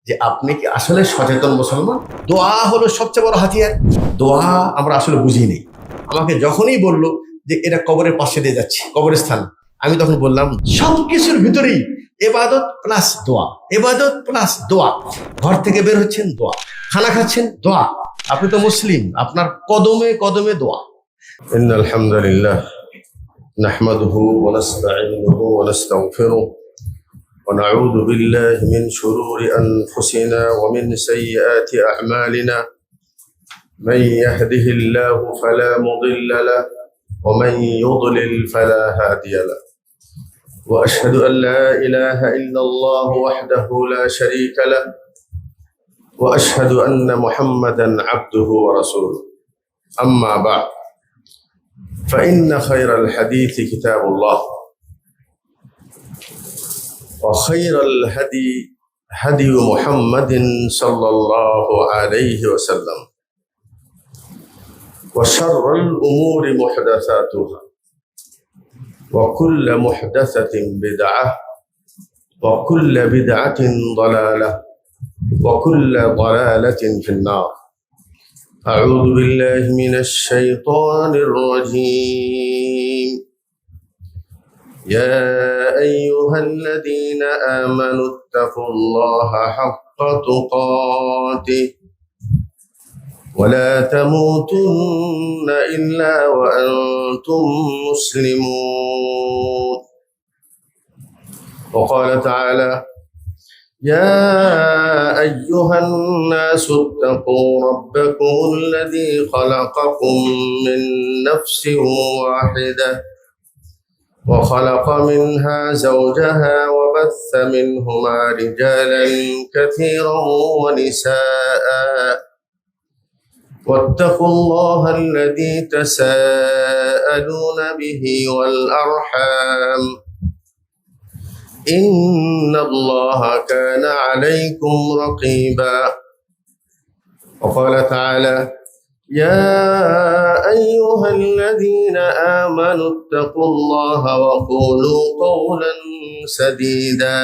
যে আপনি কি আসলে সচেতন মুসলমান। দোয়া হলো সবচেয়ে বড় হাতিয়ার। দোয়া আমরা আসলে বুঝিনি। আমাকে যখনই বললো যে এটা কবরের পাশে দিয়ে যাচ্ছে, কবরস্থান, আমি তখন বললাম সবকিছুর ভিতরেই এবাদত প্লাস দোয়া, এবাদত প্লাস দোয়া। ঘর থেকে বের হচ্ছেন দোয়া, খানা খাচ্ছেন দোয়া। আপনি তো মুসলিম, আপনার কদমে কদমে দোয়া। ইন্নাল হামদুলিল্লাহ নাহমাদুহু ওয়া নাস্তাঈনুহু ওয়া নাস্তাগফিরুহ ওয়া নাউযু বিল্লাহি মিন শুরুরি আনফুসিনা ওয়া মিন সাইয়্যাতি আ'মালিনা মান ইয়াহদিহিল্লাহু ফালা মুদিল্লা লাহু ওয়া মান ইউদ্লিল ফালা হাদিয়া লাহু ওয়া আশহাদু আন লা ইলাহা ইল্লাল্লাহু ওয়াহদাহু লা শারীকা লাহু ওয়া আশহাদু আন্না মুহাম্মাদান আবদুহু ওয়া রাসূলুহু আম্মা বা'দ فإن خير الحديث كتاب الله وخير الهدي هدي محمد صلى الله عليه وسلم وشر الأمور محدثاتها وكل محدثة بدعة وكل بدعة ضلالة وكل ضلالة في النار. أعوذ بالله من الشيطان الرجيم. يا أيها الذين آمنوا اتقوا الله حق تقاته ولا تموتن إلا وأنتم مسلمون. وقال تعالى يا أيها الناس اتقوا ربكم الذي خلقكم من نفس واحدة وخلق منها زوجها وبث منهما رجالا كثيرا ونساء واتقوا الله الذي تساءلون به والأرحام إن الله كان عليكم رقيبا. وقال تعالى يا أيها الذين آمنوا اتقوا الله وقولوا قولا سديدا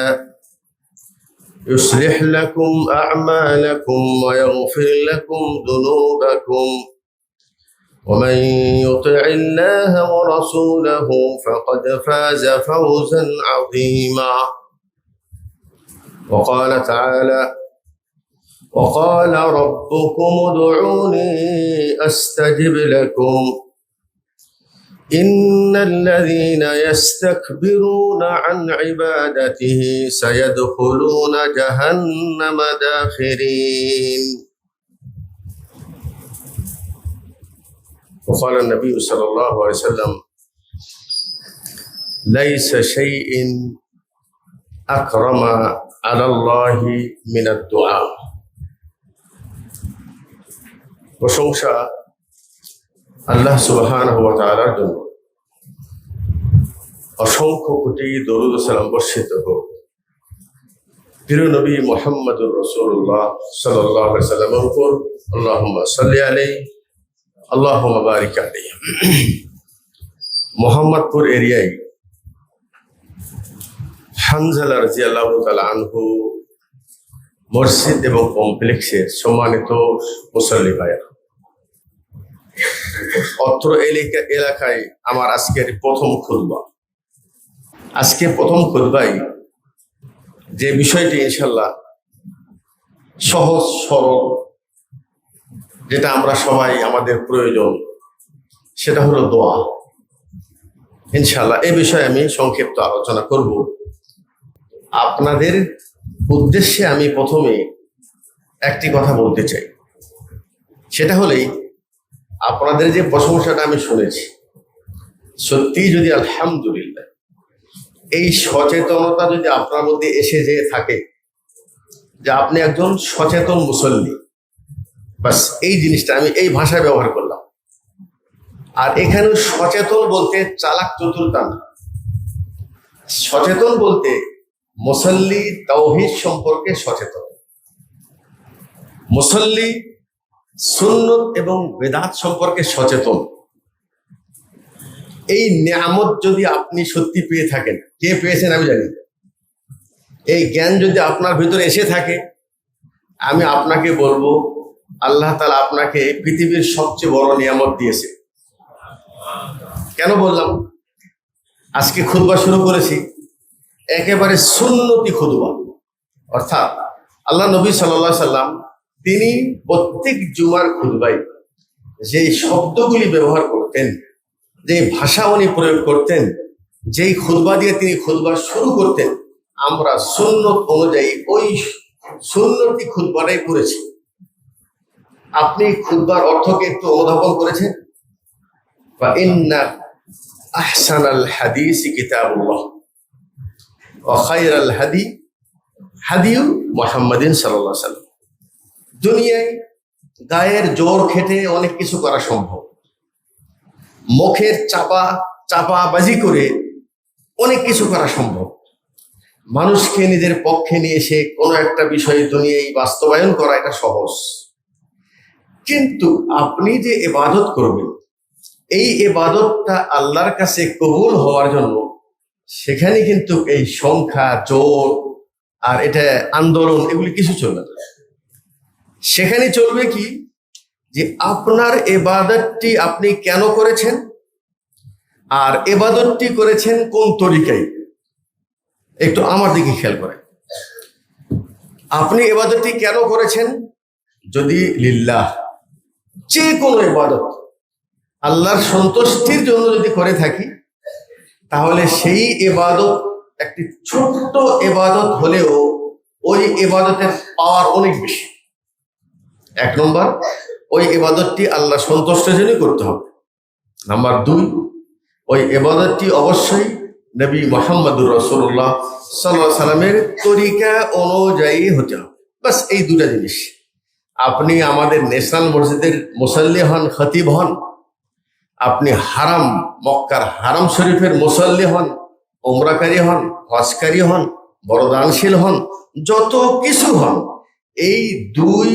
يصلح لكم أعمالكم ويغفر لكم ذنوبكم ومن يطع الله ورسوله فقد فاز فوزا عظيما. وقال تعالى وقال ربكم ادعوني أستجب لكم إن الذين يستكبرون عن عبادته سيدخلون جهنم داخرين. وقال النبي صلى الله عليه وسلم ليس شيء أكرم على الله من الدعاء. প্রশংসা আল্লাহ সুবহানাহু ওয়া তাআলার জন্য, অসংখ্য কোটি দরুদ ও সালাম বর্ষিত হোক প্রিয় নবী মুহাম্মদুর রাসূলুল্লাহ সাল্লাল্লাহু আলাইহি ওয়াসাল্লামের উপর। আল্লাহুম্মা সাল্লি আলাইহি আল্লাহুম্মা বারিক আলাইহি। মোহাম্মদপুর এরিয়ায় হানজালা রাদিয়াল্লাহু তাআলা আনহু মসজিদ এবং কমপ্লেক্সের সম্মানিত মুসল্লি ভাইয়েরা, অত্র এলাকায় আমার আজকের প্রথম খুতবা। আজকে প্রথম খুতবায় যে বিষয়টি ইনশাল্লাহ সহজ সরল, যেটা আমরা সবাই আমাদের প্রয়োজন, সেটা হলো দোয়া। ইনশাল্লাহ এই বিষয়ে আমি সংক্ষিপ্ত আলোচনা করব। আপনাদের উদ্দেশ্যে আমি প্রথমে একটি কথা বলতে চাই, সেটা হলেই আপনাদের যে প্রশংসাটা আমি শুনেছি, সত্যি যদি আলহামদুলিল্লাহ এই সচেতনতা যদি আপনার মধ্যে এসে যেয়ে থাকে যে আপনি একজন সচেতন মুসল্লি, বাস এই জিনিসটা আমি এই ভাষায় ব্যবহার করলাম। আর এখানে সচেতন বলতে চালাক চতুর তা না, সচেতন বলতে মুসল্লি তাওহীদ সম্পর্কে সচেতন, মুসল্লি সুন্নত এবং বেদাত সম্পর্কে সচেতন। এই নিয়ামত যদি আপনি সত্যি পেয়ে থাকেন, কে পেয়েছেন আমি জানি, এই জ্ঞান যদি আপনার ভিতরে এসে থাকে, আমি আপনাকে বলবো, আল্লাহ তাআলা আপনাকে পৃথিবীর সবচেয়ে বড় নিয়ামত দিয়েছে। কেন বললাম? আজকে খুতবা শুরু করেছি একেবারে সুন্নতি খুতবা, অর্থাৎ আল্লাহ নবী সাল্লাল্লাহু আলাইহি সাল্লাম তিনি প্রত্যেক জুমার খুতবায় যে শব্দগুলি ব্যবহার করতেন, যে ভাষা উনি প্রয়োগ করতেন, যেই খুতবা দিয়ে তিনি খুতবা শুরু করতেন, আমরা সুন্নত অনুযায়ী ওই সুন্নতি খুতবাটাই করেছি। আপনি খুতবার অর্থকে একটু অনুধাবন করেছেন? বা ইন্না আহসানাল হাদিসি কিতাবুল্লাহ ওয়া খায়রাল হাদি হাদিউ মুহাম্মাদিন সাল্লাল্লাহু আলাইহি ওয়াসাল্লাম। দুনিয়ায় গায়ের জোর খেটে অনেক কিছু করা সম্ভব, মুখের চাপাবাজি করে অনেক কিছু করা সম্ভব, মানুষকে নিজের পক্ষে নিয়ে এসে কোনো একটা বিষয়ে দুনিয়ায় বাস্তবায়ন করা এটা সহজ। কিন্তু আপনি যে ইবাদত করবেন, এই ইবাদতটা আল্লাহর কাছে কবুল হওয়ার জন্য সেখানে কিন্তু এই সংখ্যা, জোর আর এটা আন্দোলন এগুলি কিছু চলবে না। সেখানে চলবে কি, যে আপনার ইবাদতটি আপনি কেন করেছেন আর ইবাদতটি করেছেন কোন তরিকায়। একটু আমার দিকে খেয়াল করেন, আপনি ইবাদতটি কেন করেছেন? যদি লিল্লাহ, যে কোনো ইবাদত আল্লাহর সন্তুষ্টির জন্য যদি করে থাকি, তাহলে সেই ইবাদত একটি ছোট্ট ইবাদত হলেও ওই ইবাদতের পাওয়ার অনেক বেশি। এক নম্বর, ওই ইবাদতটি আল্লাহ সন্তুষ্টের জন্য করতে হবে। নাম্বার দুই, ওই ইবাদতটি অবশ্যই নবী মুহাম্মদুর রাসূলুল্লাহ সাল্লাল্লাহু আলাইহি সাল্লামের তরিকা অনুযায়ী হতে হবে। বাস এই দুটা জিনিস। আপনি আমাদের ন্যাশনাল মসজিদের মুসাল্লি হন, খতিব হন, আপনি হারাম মক্কার হারাম শরীফের মুসাল্লি হন, উমরাকারী হন, হজকারী হন, বরদানশীল হন, যত কিছু হন, এই দুই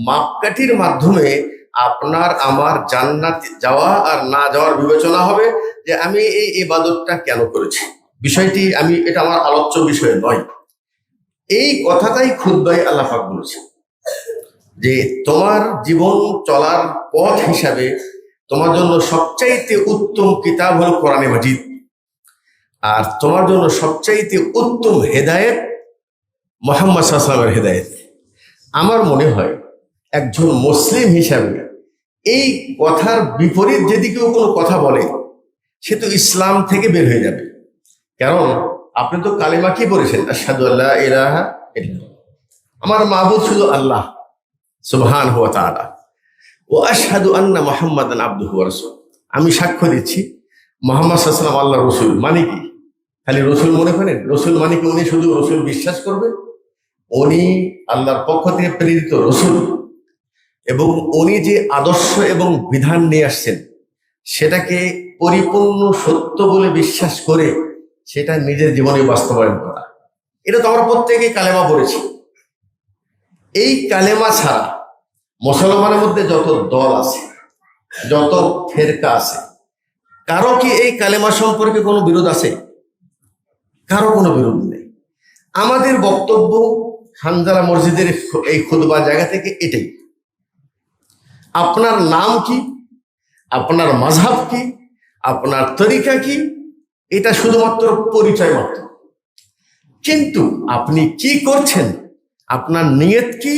মাপকাঠির মাধ্যমে আপনার আমার জান্নাত যাওয়া আর না যাওয়ার বিবেচনা হবে যে আমি এই ইবাদতটা কেন করেছি। বিষয়টি এটা আমার আলোচ্য বিষয় নয়। এই কথাটাই খুতবায় আল্লাহ পাক বলেছে যে তোমার জীবন চলার পথ হিসাবে তোমার জন্য সবচাইতে উত্তম কিতাব হল কোরআনে মাজিদ, আর তোমার জন্য সবচাইতে উত্তম হেদায়েত মুহাম্মদ সাল্লাল্লাহু আলাইহি ওয়াসাল্লামের হেদায়েত। আমার মনে হয় একজন মুসলিম হিসাবে এই কথার বিপরীত যদি কেউ কোনো কথা বলে, সে তো ইসলাম থেকে বের হয়ে যাবে। কারণ আপনি তো কালিমা কি পড়েছেন? আশহাদু আল্লা ইলাহা ইল্লাল্লাহ, আমার মাবুদ শুধু আল্লাহ সুবহানাহু ওয়া তাআলা, ও আশহাদু আন্না মুহাম্মাদান আবদুহু ওয়া রাসূলুহু, আমি সাক্ষ্য দিচ্ছি মুহাম্মদ সাল্লাল্লাহু আলাইহি ওয়াসাল্লাম আল্লাহর রাসূল। মানে কি? খালি রসুল মনে করেন? রসুল মানে কি উনি শুধু রসুল বিশ্বাস করবে? উনি আল্লাহর পক্ষ থেকে প্রেরিত রসুল, এবং উনি যে আদর্শ এবং বিধান নিয়ে আসছেন সেটাকে পরিপূর্ণ সত্য বলে বিশ্বাস করে সেটা নিজের জীবনে বাস্তবায়ন করা। এটা তো আমরা প্রত্যেকেই কালেমা পড়েছি। এই কালেমা ছাড়া মুসলমানের মধ্যে যত দল আছে, যত ফেরকা আছে, কারো কি এই কালেমা সম্পর্কে কোনো বিরোধ আছে? কারো কোনো বিরোধ নেই। আমাদের বক্তব্য হানজালা মসজিদের এই খুতবা জায়গা থেকে এটাই, আপনার নাম কি, আপনার মাযহাব কি, আপনার তরিকা কি, এটা শুধুমাত্র পরিচয় মাত্র। কিন্তু আপনি কি করছেন, আপনার নিয়ত কি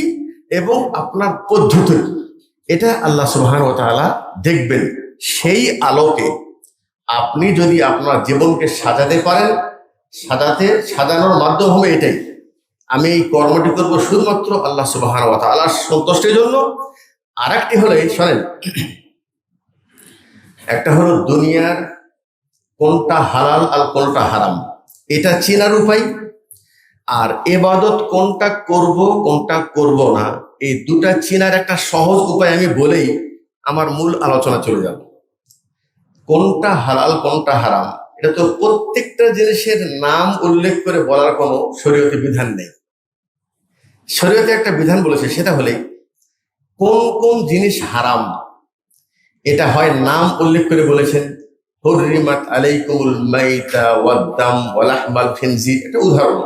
এবং আপনার পদ্ধতি কি, এটা আল্লাহ সুবহানাহু ওয়া তাআলা দেখবেন। সেই আলোকে আপনি যদি আপনার জীবনকে সাজাতে পারেন, সাজানোর মাধ্যম হবে এটাই, আমি এই কর্মটি করবো শুধুমাত্র আল্লাহ সুবহানাহু ওয়া তাআলার সন্তুষ্টির জন্য। আর একটি হলো, শোনেন, একটা হলো দুনিয়ার কোনটা হালাল আর কোনটা হারাম এটা চেনার উপায়, আর ইবাদত কোনটা করব কোনটা করব না এই দুটা চেনার একটা সহজ উপায় আমি বলেই আমার মূল আলোচনা চলে যাব। কোনটা হালাল কোনটা হারাম এটা তো প্রত্যেকটা জিনিসের নাম উল্লেখ করে বলার কোনো শরীয়তে বিধান নেই। শরীয়তে একটা বিধান বলেছে, সেটা হলে কোন কোন জিনিস হারাম এটা হয় নাম উল্লেখ করে বলেছেন। হুররিমাত আলাইকুমুল মাইতা ওয়াদ দাম ওয়া লাহমাল খিনজির, এটা উদাহরণ।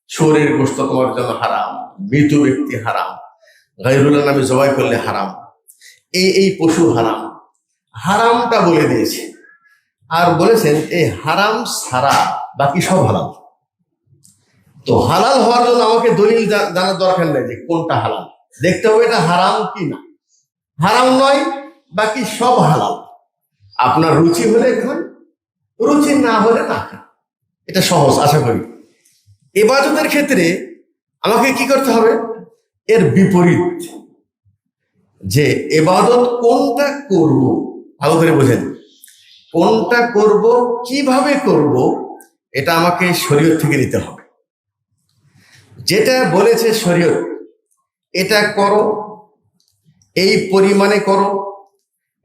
শুয়োরের গোশত তোমার জন্য হারাম, মৃত ব্যক্তি হারাম, গায়রুল্লাহ নামে জবাই করলে হারাম, এই পশু হারাম, হারামটা বলে দিয়েছে। আর বলেছেন এই হারাম ছাড়া বাকি সব হালাল। তো হালাল হওয়ার জন্য আমাকে দলিল জানার দরকার নেই যে কোনটা হালাল, দেখতে হবে এটা হারাম কি না। হারাম নয়, বাকি সব হালাল। আপনার রুচি হলে খান, রুচি না হলে না খান। এটা সহজ, আশা করি। ইবাদতের ক্ষেত্রে আমাকে কি করতে হবে? এর বিপরীত, যে ইবাদত কোনটা করব, ভালো করে বোঝেন, কোনটা করব, কিভাবে করব, এটা আমাকে শরীয়ত থেকে নিতে হবে। যেটা বলেছে শরীয়ত, এটা করো, এই পরিমাণে করো,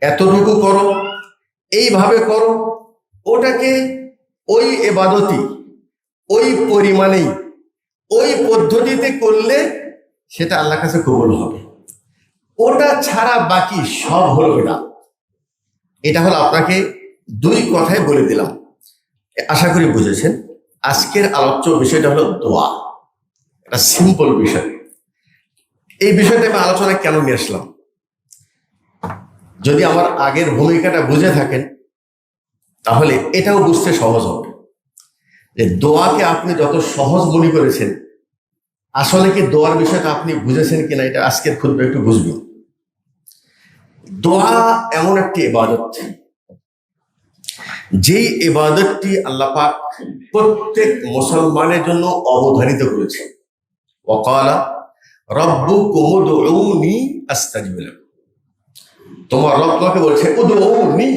এতটুকু করো, এইভাবে করো, ওটাকে ওই ইবাদতই ওই পরিমাণেই ওই পদ্ধতিতে করলে সেটা আল্লাহর কাছে কবুল হবে। ওটা ছাড়া বাকি সব হলো এটা। এটা হলো আপনাকে দুই কথায় বলে দিলাম, আশা করি বুঝেছেন। আজকের আলোচ্য বিষয়টা হলো দোয়া। এটা সিম্পল বিষয়। এই বিষয়টা আমি আলোচনায় কেন নিয়ে আসলাম, যদি আমার আগের ভূমিকাটা বুঝে থাকেন তাহলে এটাও বুঝতে সহজ হবে যে দোয়াকে আপনি যত সহজ মনে করেছেন, আসলে কি দোয়ার বিষয়টা আপনি বুঝেছেন কিনা, এটা আজকের খুতবা একটু বুঝবেন। দোয়া এমন একটি ইবাদত, যেই ইবাদতটি আল্লাহ পাক প্রত্যেক মুসলমানের জন্য অবধারিত করেছে। ওয়াকালা রাব্বুকুম উদউনি আস্তাজিব লাকুম। তোমার রব তোমাকে বলছে উদউনি,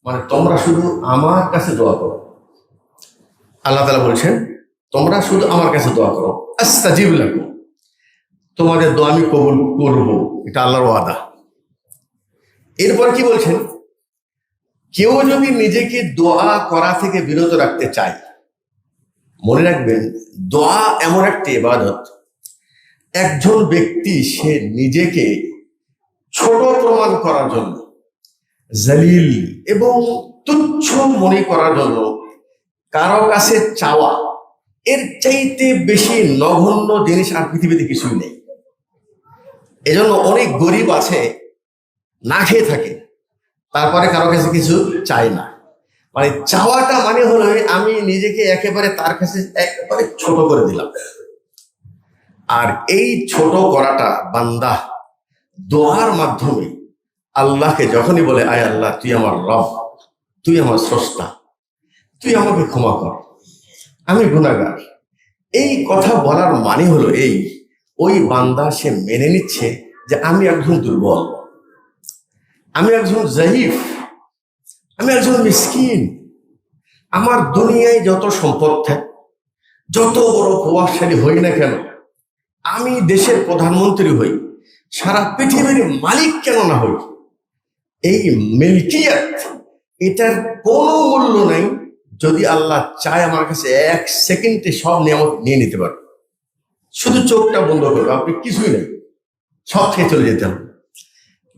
মানে তোমরা শুধু আমার কাছে দোয়া করো। আল্লাহ তাআলা বলছেন তোমরা শুধু আমার কাছে দোয়া করো, আস্তাজিব লাকুম, তোমাদের দোয়া আমি কবুল করব। এটা আল্লাহর ওয়াদা। এরপর কি বলছেন? কেউ যদি নিজেকে দোয়া করা থেকে বিরত রাখতে চায়, মনে রাখবেন দোয়া এমন একটা ইবাদত, একজন ব্যক্তি সে নিজেকে ছোট প্রমাণ করার জন্য, জালিল এবং তুচ্ছ মনে করার জন্য কারো কাছে চাওয়া, এর চাইতে বেশি নগণ্য জিনিস আর পৃথিবীতে কিছুই নেই। এজন্য অনেক গরিব আছে, না খেয়ে থাকে, তারপরে কারো কাছে কিছু চায় না। মানে চাওয়াটা মানে হলো আমি নিজেকে একেবারে তার কাছে একেবারে ছোট করে দিলাম। আর এই ছোট করাটা বান্দা দোয়ার মাধ্যমে আল্লাহকে যখনই বলে, আয় আল্লাহ তুই আমার রব, তুই আমার স্রষ্টা, তুই আমাকে ক্ষমা কর, আমি গুনাহগার, এই কথা বলার মানে হলো এই, ওই বান্দা সে মেনে নিচ্ছে যে আমি একজন দুর্বল, আমি একজন জাহিফ, আমি একজন মিসকিন। আমার দুনিয়ায় যত সম্পদ থাকে, যত বড় প্রভাবশালী হই না কেন, আমি দেশের প্রধানমন্ত্রী হই, সারা পৃথিবীর মালিক কেন না হই, এই মিল্কিয়াত এটার কোনো মূল্য নাই যদি আল্লাহ চায় আমার কাছে এক সেকেন্ডে সব নিয়ামত নিয়ে নিতে পারে। শুধু চোখটা বন্ধ করবে, আপনি কিছুই নেই, সব খেয়ে চলে যেতে হবে।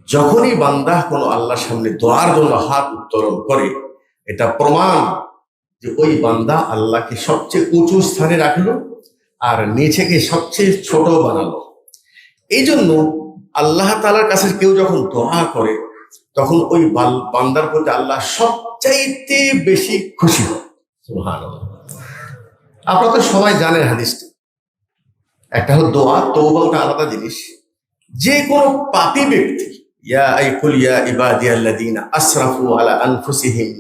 যখনই বান্দা কোনো আল্লাহর সামনে দোয়ার জন্য হাত উত্তোলন করে, এটা প্রমাণ যে ওই বান্দা আল্লাহকে সবচেয়ে উঁচু স্থানে রাখলো আর নিজেকে সবচেয়ে ছোট বানালো। এই জন্য আল্লাহ তাআলার কাছে কেউ যখন দোয়া করে, তখন ওই বান্দার প্রতি আল্লাহ সবচাইতে বেশি খুশি হয়। সুবহানাল্লাহ। আপনারা তো সবাই জানেন হাদিসটা। একটা হলো দোয়া, তওবাটা আলাদা জিনিস। যে কোনো পাপী ব্যক্তি, ইয়া আইকুল ইয়া ইবাদিয়াল্লাযীনা আসরাফু আলা আনফুসিহিম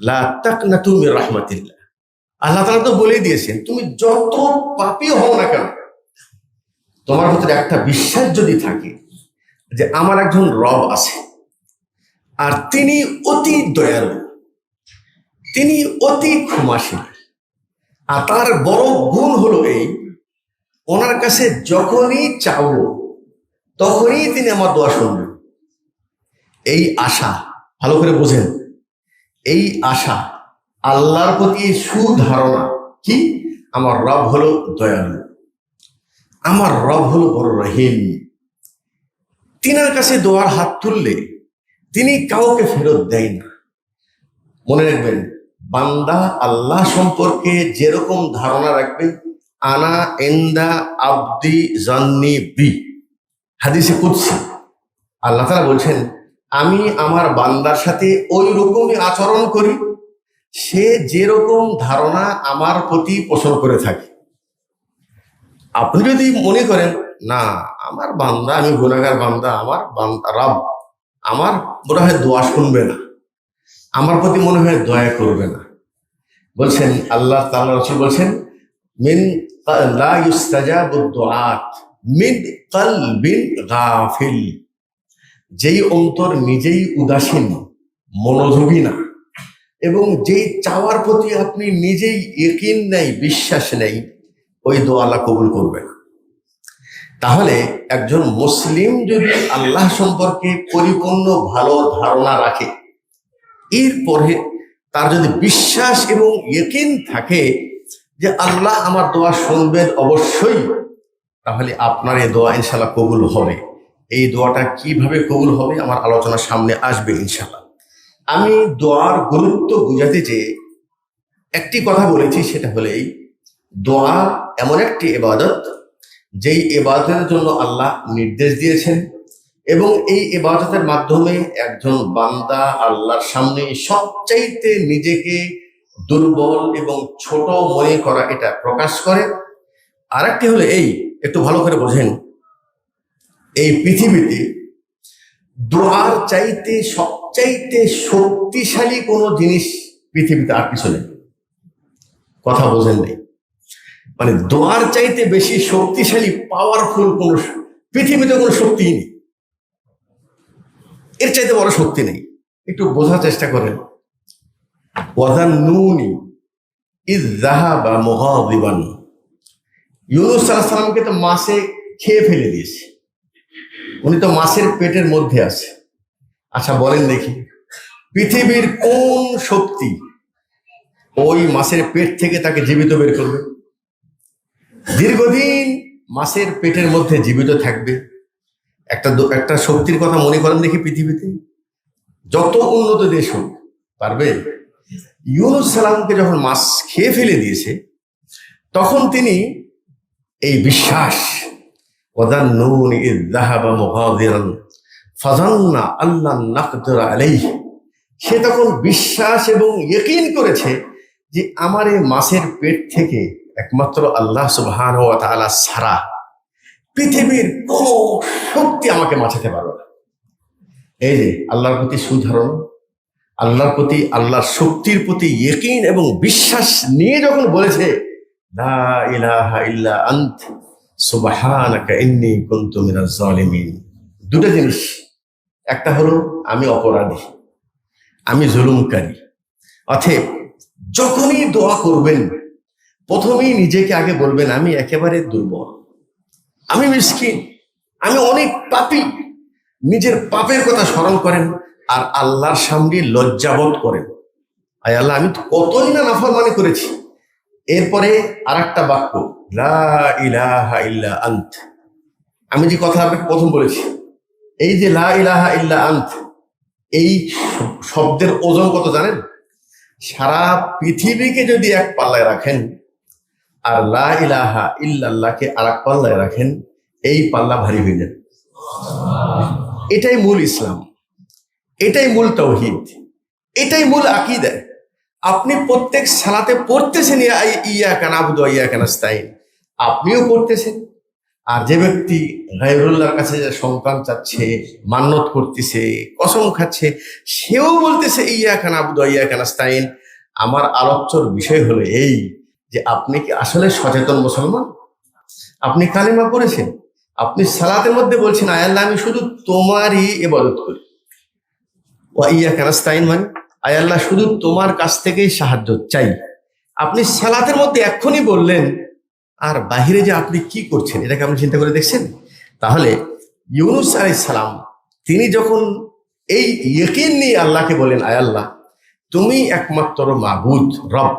লা তাকনাতু মির রাহমাতিল্লাহ। আল্লাহ তাআলা তো বলেই দিয়েছেন, তুমি যত পাপী হও না কেন, তোমার ভিতরে একটা বিশ্বাস যদি থাকে যে আমার একজন রব আছে, আর তিনি অতি দয়ালু, তিনি অতি ক্ষমাশীল, আর তার বড় গুণ হলো এই, ওনার কাছে যখনই চাও তখনই তিনি আমার দোয়া শুনবেন। এই আশা, ভালো করে বোঝেন, এই আশা আল্লাহর প্রতি সুধারণা কি, আমার রব হলো দয়ালু, আমার রব হলো বড় রহিম, তিনার কাছে দোয়ার হাত তুললে তিনি কাউকে ফেরত দেয় না। মনে রাখবেন, বান্দা আল্লাহ সম্পর্কে যেরকম ধারণা রাখবে, আনা ইনদা আবদি জান্নি বি, হাদিসে কুদসি আল্লাহ তাআলা বলছেন, আমি আমার বান্দার সাথে ওই রকমই আচরণ করি সে যেরকম ধারণা আমার প্রতি পোষণ করে থাকে। আপনি যদি মনে করেন না আমার বান্দা, আমি গুনাহগার বান্দা, আমার বান্দা রব আমার মনে হয় দোয়া শুনবে না, আমার প্রতি মনে হয় দয়া করবে না, বলছেন আল্লাহ তাআলা রাসূল বলছেন মিন লা ইউস্তাজাবু দুআত মিন কলবিন গাফিল, যেই অন্তর নিজেই উদাসীন, মনোযোগী না, এবং যেই চাওয়ার প্রতি আপনি নিজেই ইকিন নেই, বিশ্বাস নেই, ওই দোয়া আল্লাহ কবুল করবে না। তাহলে একজন মুসলিম যদি আল্লাহ সম্পর্কে পরিপূর্ণ ভালো ধারণা রাখে, এরপরে তার যদি বিশ্বাস এবং ইকিন থাকে যে আল্লাহ আমার দোয়া শুনবেন অবশ্যই, তাহলে আপনার এই দোয়া ইনশাল্লাহ কবুল হবে। এই দোয়াটা কিভাবে কবুল হবে আমার আলোচনার সামনে আসবে ইনশাল্লাহ। আমি দোয়ার গুরুত্ব বুঝাতে চেয়ে একটি কথা বলেছি, সেটা হলো এই দোয়া এমন একটি ইবাদত যেই ইবাদতের জন্য আল্লাহ নির্দেশ দিয়েছেন, এবং এই ইবাদতের মাধ্যমে একজন বান্দা আল্লাহর সামনে সবচাইতে নিজেকে দুর্বল এবং ছোট মনে করা এটা প্রকাশ করে। আর একটি হলো এই, একটু ভালো করে বোঝেন, এই পৃথিবীতে দোয়ার চাইতে সবচাইতে শক্তিশালী কোনো জিনিস পৃথিবীতে আর কিছু নেই। কথা বোঝেন নেই, মানে দোয়ার চাইতে বেশি শক্তিশালী পাওয়ারফুল কোন পৃথিবীতে কোনো শক্তি নেই, এর চাইতে বড় শক্তি নেই। একটু বোঝার চেষ্টা করেন। ওয়াযান্নুনি ইয যাহাবা মুগাদিবান, ইউনূস আলাইহিস সালামকে তো মাছে খেয়ে ফেলে দিয়েছে, উনি তো মাছের পেটের মধ্যে আছে। আচ্ছা বলেন দেখি, পৃথিবীর কোন শক্তি ওই মাছের পেট থেকে তাকে জীবিত বের করবে? দীর্ঘদিন মাছের পেটের মধ্যে জীবিত থাকবে একটা শক্তির কথা মনে করেন দেখি। পৃথিবীতে যত উন্নত দেশ হোক, পারবে? ইউনূস সালামকে যখন মাছ খেয়ে ফেলে দিয়েছে, তখন তিনি এই বিশ্বাস, ওয়াযান্নুনি ইয যাহাবা মুগাদিরান ফাযান্না আল্লান নাকদিরা আলাইহি, সে তখন বিশ্বাস এবং ইকিন করেছে যে আমার এই মাছের পেট থেকে একমাত্র আল্লাহ সুবহানাহু ওয়া তাআলা ছাড়া পৃথিবীর কোন শক্তি আমাকে বাঁচাতে পারবে না। এই যে আল্লাহর প্রতি সুধারণা, আল্লাহর প্রতি, আল্লাহর শক্তির প্রতি ইকিন এবং বিশ্বাস নিয়ে যখন বলেছে লা ইলাহা ইল্লা আন্ত সুবহানাকা ইন্নী কুনতু মিনাজ জালিমিন, দুটো জিনিস, একটা হলো আমি অপরাধী, আমি জুলুমকারী। অতএব যখনই দোয়া করবেন প্রথমেই নিজেকে আগে বলবেন আমি একেবারে দুর্বল, আমি মিসকিন, আমি অনেক পাপী। নিজের পাপের কথা স্মরণ করেন আর আল্লাহর সামনে লজ্জাবোধ করেন, আয় আল্লাহ আমি কতই না নাফরমানি করেছি। এরপরে আর একটা বাক্য, লা ইলাহা ইল্লা আন্ত, আমি যে কথা আপনাকে প্রথম বলেছি, এই যে লা ইলাহা ইল্লা আন্ত, এই শব্দের ওজন কত জানেন? সারা পৃথিবীকে যদি এক পাল্লায় রাখেন আর লা ইলাহা ইল্লাল্লাহকে আর এক পাল্লায় রাখেন, এই পাল্লা ভারী হয়ে যাবে। এটাই মূল ইসলাম, এটাই মূল তাওহীদ, এটাই মূল আকীদা। আপনি প্রত্যেক সালাতে পড়তেছেন ইয়াকা নাবুদু ওয়া ইয়াকা নাস্তাইন, আপনিও পড়তেছেন। আর যে ব্যক্তি গায়রুল্লাহর কাছে সন্তান চাচ্ছে, মান্নত করতেছে, কসম খাচ্ছে, সেও বলতেছে ইয়াকা নাবুদু ওয়া ইয়াকা নাস্তাইন। আমার আলোচ্যর বিষয় হলো এই যে আপনি কি আসলে সচেতন মুসলমান? আপনি কালিমা পড়েছেন, আপনি সালাতের মধ্যে বলছেন আয় আল্লাহ আমি শুধু তোমারই ইবাদত করি, ওয়া ইয়াকা নাস্তাইন মানে আয় আল্লাহ শুধু তোমার কাছ থেকেই সাহায্য চাই। আপনি সালাতের মধ্যে এক্ষুনি বললেন, আর বাহিরে যে আপনি কি করছেন এটাকে আপনি চিন্তা করে দেখছেন? তাহলে ইউনূস আলাইহিস সালাম তিনি যখন এই ইকিন নিয়ে আল্লাহকে বলেন আয় আল্লাহ তুমি একমাত্র মাবুদ, রব,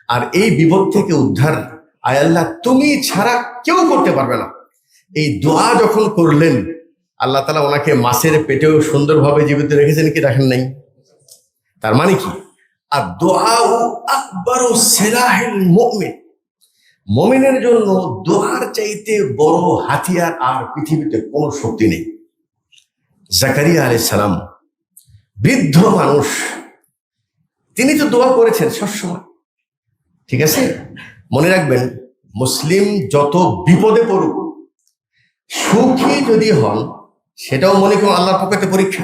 আর এই বিপদ থেকে উদ্ধার আয় আল্লাহ তুমি ছাড়া কেউ করতে পারবে না, এই দোয়া যখন করলেন, আল্লাহ তাআলা ওনাকে মাছের পেটেও সুন্দরভাবে জীবিত রেখেছেন কি রাখেন নাই? তার মানে কি? আর দোয়া আকবারু সিলাহিল মুমিন, মুমিনের জন্য দোয়ার চাইতে বড় হাতিয়ার আর পৃথিবীতে কোনো শক্তি নেই। জাকারিয়া আলাইহিস সালাম বৃদ্ধ মানুষ, তিনি তো দোয়া করেছেন সবসময়, ঠিক আছে? মনে রাখবেন, মুসলিম যত বিপদে পড়ুক, সুখী যদি হন সেটাও মনে করুন আল্লাহর পক্ষ থেকে পরীক্ষা,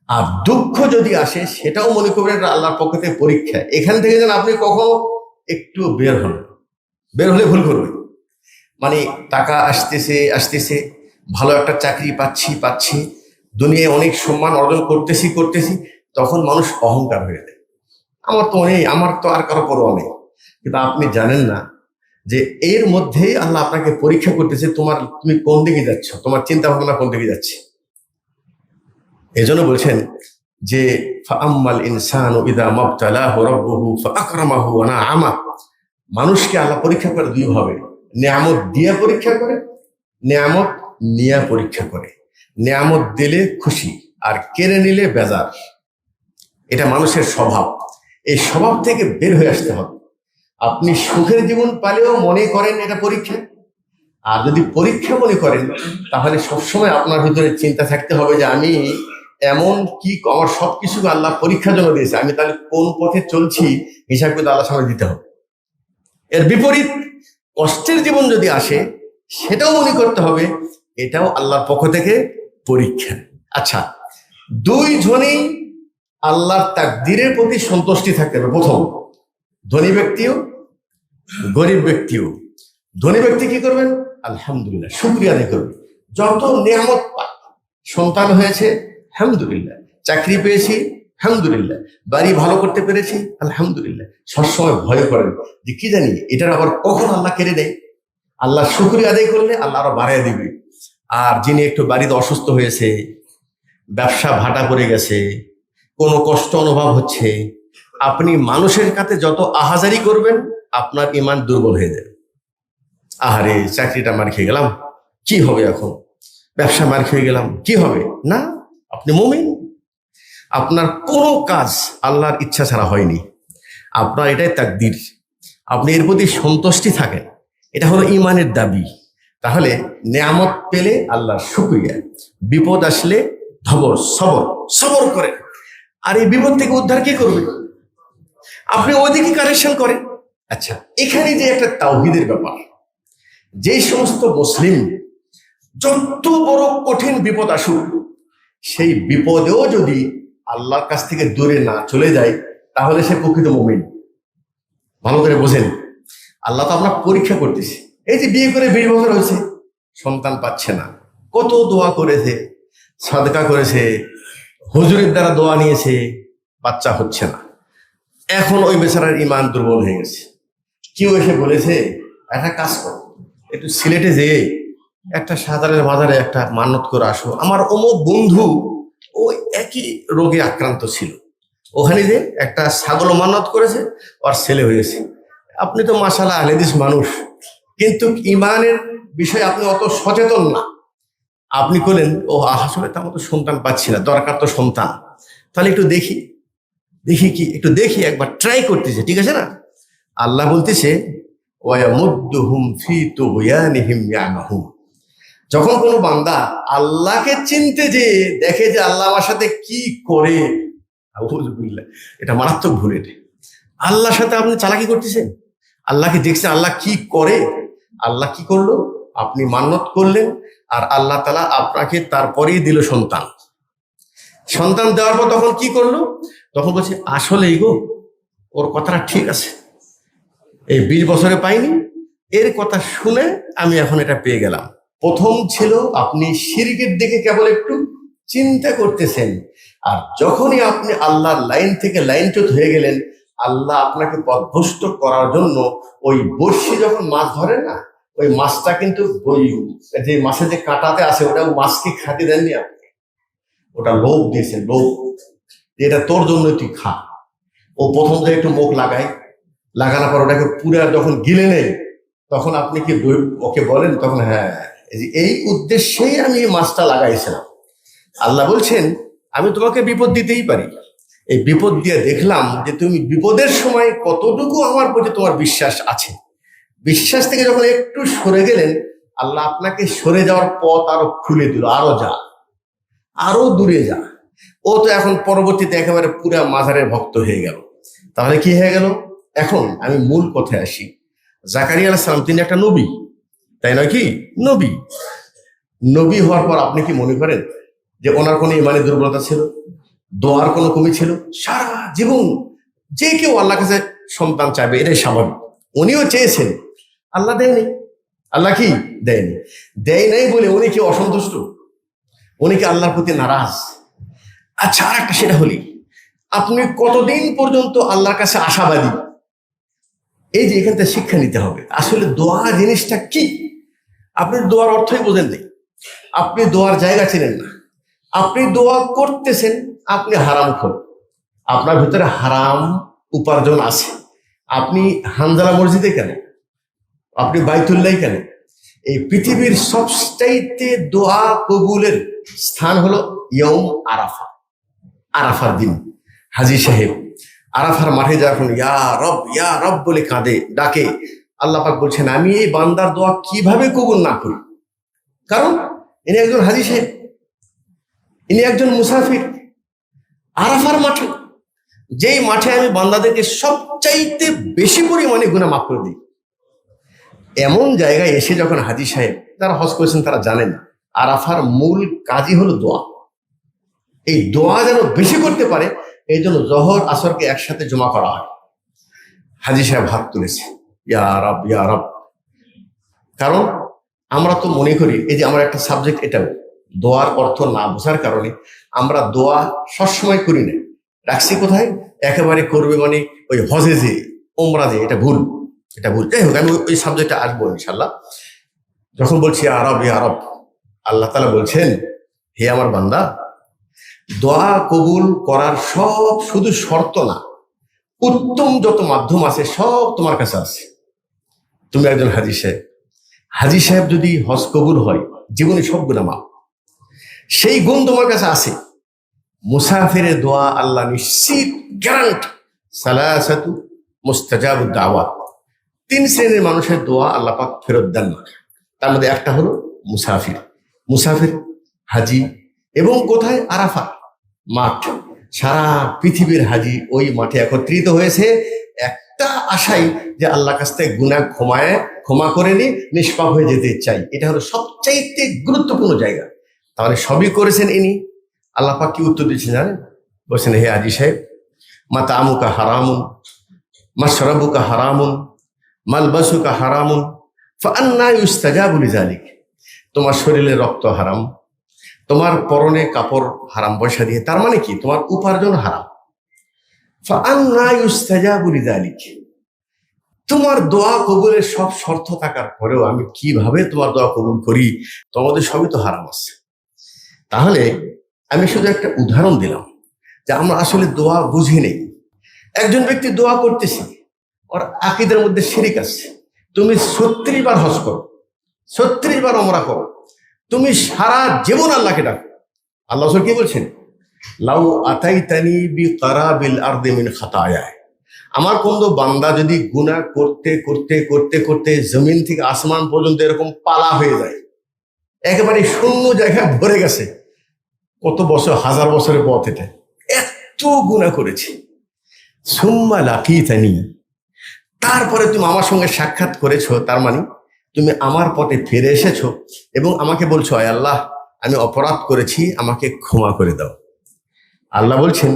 আর দুঃখ যদি আসে সেটাও মনে করবেন এটা আল্লাহর পক্ষ থেকে পরীক্ষা। এখান থেকে যেন আপনি কখনো একটু বের হন, বের হলে ভুল করবেন। মানে টাকা আসতেছে আসতেছে, ভালো একটা চাকরি পাচ্ছি, দুনিয়ায় অনেক সম্মান অর্জন করতেছি, তখন মানুষ অহংকার হয়ে যায়, আমার তো নেই, আমার তো আর কারো পরোয়া নেই। কিন্তু আপনি জানেন না যে এর মধ্যেই আল্লাহ আপনাকে পরীক্ষা করতেছে, তুমি কোন দিকে যাচ্ছ, তোমার চিন্তা ভাবনা কোন দিকে যাচ্ছে। এজন্য বলছেন যে ফাআম্মাল ইনসানু ইযা মাবতালাহু রাব্বুহু ফাআকরামাহু ওয়া না'আমা, মানুষকে আল্লাহ পরীক্ষা করে দুই ভাবে, নিয়ামত দিয়ে পরীক্ষা করে, নিয়ামত নিয়ে পরীক্ষা করে। নিয়ামত দিলে খুশি আর কেড়ে নিলে বেজার, এটা মানুষের স্বভাব। এই স্বভাব থেকে বের হয়ে আসতে হবে। আপনি সুখের জীবন পালেও মনে করেন এটা পরীক্ষা, আর যদি পরীক্ষা মনে করেন তাহলে সবসময় আপনার ভিতরে চিন্তা থাকতে হবে যে আমি এমন কি, আমার সবকিছু আল্লাহ পরীক্ষার জন্য দিয়েছে, আমি তাহলে কোন পথে চলছি হিসাব করে আল্লাহর সামনে দিতে হবে। এর বিপরীত কষ্টের জীবন যদি আসে সেটাও মনে করতে হবে এটাও আল্লাহর পক্ষ থেকে পরীক্ষা। আচ্ছা, দুই জনেই আল্লাহর তাকদীরের প্রতি সন্তুষ্টি থাকতে হবে। প্রথম, ধনী ব্যক্তিও গরিব ব্যক্তিও। ধনী ব্যক্তি কি করবেন? আলহামদুলিল্লাহ, শুকরিয়া আদায় করবেন। যত নিয়ামত পায়, সন্তান হয়েছে আলহামদুলিল্লাহ, চাকরি পেয়েছি আলহামদুলিল্লাহ, বাড়ি ভালো করতে পেরেছি আলহামদুলিল্লাহ। সবসময় ভয় করেন যে কি জানি এটার আবার কখন আল্লাহ কেড়ে দেয়। আল্লাহ শুকরিয়া আদায় করলে আল্লাহ আরো বাড়ায় দিবে। আর যিনি একটু বাড়িতে অসুস্থ হয়েছে, ব্যবসা ভাটা পড়ে গেছে, কোনো কষ্ট অনুভব হচ্ছে, আপনি মানুষের কাছে যত আহাজারি করবেন আপনার ঈমান দুর্বল হয়ে যাবে। আহারে, চাকরিটা মার খেয়ে গেলাম, কি হবে এখন? ব্যবসা মার খেয়ে গেলাম, কি হবে? না, আপনি মুমিন, আপনার কোনো কাজ আল্লাহর ইচ্ছা ছাড়া হয়নি, আপনার এটাই তাকদীর, আপনি এর প্রতি সন্তুষ্টি থাকেন, এটা হলো ঈমানের দাবি। তাহলে নেয়ামত পেলে আল্লাহর শুকরিয়া, বিপদ আসলে সবর করেন। আর এই বিপদ থেকে উদ্ধার কি করবে? আপনি ওইদিকে কারেকশন করেন। আচ্ছা, এখানে যে একটা তাওহীদের ব্যাপার, যে সমস্ত মুসলিম যত বড় কঠিন বিপদ আসুক, সেই বিপদেও যদি আল্লাহর কাছ থেকে দূরে না চলে যায় তাহলে সে প্রকৃত মুমিন। ভালো করে বোঝেন, আল্লাহ তো আপনার পরীক্ষা করতেছে। এই যে বিয়ে করে 20 বছর হয়েছে, সন্তান পাচ্ছে না, কত দোয়া করেছে, সাদকা করেছে, হুজুরের দ্বারা দোয়া নিয়েছে, বাচ্চা হচ্ছে না। এখন ওই বেচারার ঈমান দুর্বল হয়ে গেছে। কেউ এসে বলেছে একটা কাজ করো, একটু সিলেটে যেয়ে একটা সাধারণের বাজারে একটা মান্নত করে আসো, আমার অমুক বন্ধু ও একই রোগে আক্রান্ত ছিল, ওখানে যে একটা ছাগল মান্নত করেছে, ওর ছেলে হয়েছে। আপনি তো মাশাআল্লাহ আহলে হাদিস মানুষ, কিন্তু ঈমানের বিষয়ে আপনি অত সচেতন না। আপনি বলেন ও আসলে তার মতো সন্তান পাচ্ছি না, দরকার তো সন্তান, তাহলে একটু দেখি একটু দেখি, একবার ট্রাই করতেছে, ঠিক আছে না? আল্লাহ বলতেছে ওয়ায়ামুদ্দুহুম ফি তুগয়ানিহিম ইয়ামাহুন। যখন কোনো বান্দা আল্লাহকে চিনতে যে দেখে যে আল্লাহ আমার সাথে কি করে, আউযুবিল্লাহ, এটা মারাত্মক ভুল। এটা আল্লাহর সাথে আপনি চালাকি করতেছেন। আল্লাহকে দেখছেন আল্লাহ কি করে, আল্লাহ কি করলো, আপনি মান্নত করলেন আর আল্লাহ তাআলা আপনাকে তারপরেই দিল সন্তান। সন্তান দেওয়ার পর তখন কি করলো? তখন বলছে আসলেই গো, ওর কথাটা ঠিক আছে, এই 20 বছরে পাইনি, এর কথা শুনে আমি এখন এটা পেয়ে গেলাম। প্রথম ছিল আপনি শিরকের দিকে কেবল একটু চিন্তা করতেছেন, আর যখনই আপনি আল্লাহর লাইন থেকে লাইনচ্যুত হয়ে গেলেন, আল্লাহ আপনাকে পথভ্রষ্ট করার জন্য ওই বড়শি যখন মাছ ধরে না, ওই মাছটা কিন্তু ওই যে মাছে যে কাঁটাতে আসে ওটা মাছকে খাতে দেননি আপনি, ওটা লোভ দিয়েছেন, লোভ, এটা তোর জন্য তুই খা। ও প্রথম থেকে একটু মুখ লাগানোর পর ওটাকে পুরা যখন গিলে নেয়, তখন আপনি কি ওকে বলেন তখন হ্যাঁ এই উদ্দেশ্যেই আমি এই মাছটা লাগাইছিলাম। আল্লাহ বলছেন আমি তোমাকে বিপদ দিতেই পারি, এই বিপদ দিয়ে দেখলাম যে তুমি বিপদের সময় কতটুকু আমার প্রতি তোমার বিশ্বাস আছে। বিশ্বাস থেকে যখন একটু সরে গেলেন, আল্লাহ আপনাকে সরে যাওয়ার পথ আরো খুলে দিল, আরো যা, আরো দূরে যা। ও তো এখন পরবর্তীতে একেবারে পুরা মাজারের ভক্ত হয়ে গেল। তাহলে কি হয়ে গেল? এখন আমি মূল কথায় আসি। জাকারিয়া আলাইহিস সালাম তিনি একটা নবী, তাই নয় কি? নবী। নবী হওয়ার পর আপনি কি মনে করেন যে ওনার কোনো ইমানের দুর্বলতা ছিল, দোয়ার কোনো কমি ছিল? সারা জীবন যে কেউ আল্লাহ কাছে সন্তান চাইবে, এটাই স্বাভাবিক। উনিও চেয়েছেন, আল্লাহ দেয়নি। আল্লাহ কি দেয়নি? দেয় নাই বলে উনি কি অসন্তুষ্ট? উনি কি আল্লাহর প্রতি নারাজ? আচ্ছা, আর একটা সেটা হলি, আপনি কতদিন পর্যন্ত আল্লাহর কাছে আশাবাদী? এই যে এখান থেকে শিক্ষা নিতে হবে, আসলে দোয়া জিনিসটা কি। আপনি দোয়ার অর্থই বোঝেন নেই, আপনি দোয়ার জায়গা চেনেন না, আপনি দোয়া করতেছেন, আপনি হারাম খোর, আপনার ভিতরে হারাম উপার্জন আছে। আপনি হানজালা মসজিদে কেন? আপনি বাইতুল্লাহ কেন? এই পৃথিবীর সবচাইতে দোয়া কবুলের স্থান হলো ইয়ৌম আরাফা, আরাফার দিন। হাজী সাহেব আরাফার মাঠে যখন ইয়া রব বলে কাঁদে, ডাকে, আল্লাহ পাক বলছেন আমি এই বান্দার দোয়া কিভাবে কবুল না করি? কারণ ইনি একজন হাজী সাহেব, ইনি একজন মুসাফির। আরাফার মাঠে, যেই মাঠে আমি বান্দাদেরকে সবচাইতে বেশি পরিমাণে গুনাহ মাফ করে দিই, এমন জায়গায় এসে যখন হাজী সাহেব, যারা হজ করেছেন তারা জানেন, আরাফার মূল কাজই হলো দোয়া। এই দোয়া যেন বেশি করতে পারে, এই জন্য জহর আসরকে একসাথে জমা করা হয়। হাজী সাহেব হাত তুলেছে, ইয়া রব ইয়া রব। কারণ আমরা তো মনে করি, এই যে আমার একটা সাবজেক্ট, এটাও দোয়ার অর্থ না বোঝার কারণে আমরা দোয়া সবসময় করি না, রাখছি কোথায়? একেবারে করবে মানে ওই হজে যে, ওমরা যে, এটা ভুল, এটা ভুল। যাই হোক, আমি ওই সাবজেক্টে আসবো ইনশাল্লাহ। যখন বলছি আরব ইয়া রব, আল্লাহ তাআলা বলছেন, হে আমার বান্দা, দোয়া কবুল করার সব শুধু শর্ত না, উত্তম যত মাধ্যম আছে সব তোমার কাছে আছে। তুমি একজন হাজী সাহেব, হাজী সাহেব যদি হজ কবুল হয়, জীবনে সব গুনাহ মাফ, সেই গুণ তোমার কাছে আছে। মুসাফিরের দোয়া আল্লাহ নিশ্চিত গ্যারান্টি, সালাসাতু মুস্তাজাবুদ দাওয়াত, 3 শ্রেণীর মানুষের দোয়া আল্লাহ পাক ফেরত দেন না। তার মধ্যে একটা হলো মুসাফির। মুসাফির, হাজী, এবং কোথায়? আরাফা মাঠ। সারা পৃথিবীর হাজী ওই মাঠে একত্রিত হয়েছে একটা আশাই, যে আল্লাহ কাছ থেকে গুনাহ ক্ষমা করে নি, নিষ্পাপ হয়ে যেতে চাই। এটা হলো সবচাইতে গুরুত্বপূর্ণ জায়গা। তাহলে সবই করেছেন ইনি। আল্লাহ পাক কি উত্তর দিচ্ছেন জানেন? বলছেন, হে হাজী সাহেব, মা তামুকা হারামুন, মা শরাবুকা হারামুন, মালবাসুকা হারামুন, ফাআন্না ইউস্তাজাবু লিযালিক। তোমার শরীরে রক্ত হারাম, তোমার পরনে কাপড় হারাম পয়সা দিয়ে, তার মানে কি? তোমার উপার্জন হারাম। ফাআন্না ইউস্তাজাবু লিযালিক, তোমার দোয়া কবুলের সব শর্ত থাকার পরেও আমি কিভাবে তোমার দোয়া কবুল করি? তোমাদের সবই তো হারাম আছে। তাহলে আমি শুধু একটা উদাহরণ দিলাম যে আমরা আসলে দোয়া বুঝি নেই। একজন ব্যক্তি দোয়া করতেছে, ওর আকীদার মধ্যে শিরিক আছে। তুমি 36 বার হজ করো, 36 বার ওমরা করো, তুমি সারা জীবন আল্লাহকে ডাকো। আল্লাহ রাসূল কি বলছেন? লাউ আতাইতানি বিকারাবিল আরদি মিন খাতায়া, আমার কোন বান্দা যদি গুনাহ করতে করতে করতে করতে জমিন থেকে আসমান পর্যন্ত এরকম পালা হয়ে যায়, একেবারে শূন্য জায়গায় ভরে গেছে, কত বছর, 1000 বছরের পথ, এটা এত গুনাহ করেছি, সুম্মা লাকিতানি, তারপরে তুমি আমার সঙ্গে সাক্ষাৎ করেছো, তার মানে তুমি আমার পথে ফিরে এসেছো এবং আমাকে বলছো, আয় আল্লাহ, আমি অপরাধ করেছি, আমাকে ক্ষমা করে দাও। আল্লাহ বলছেন,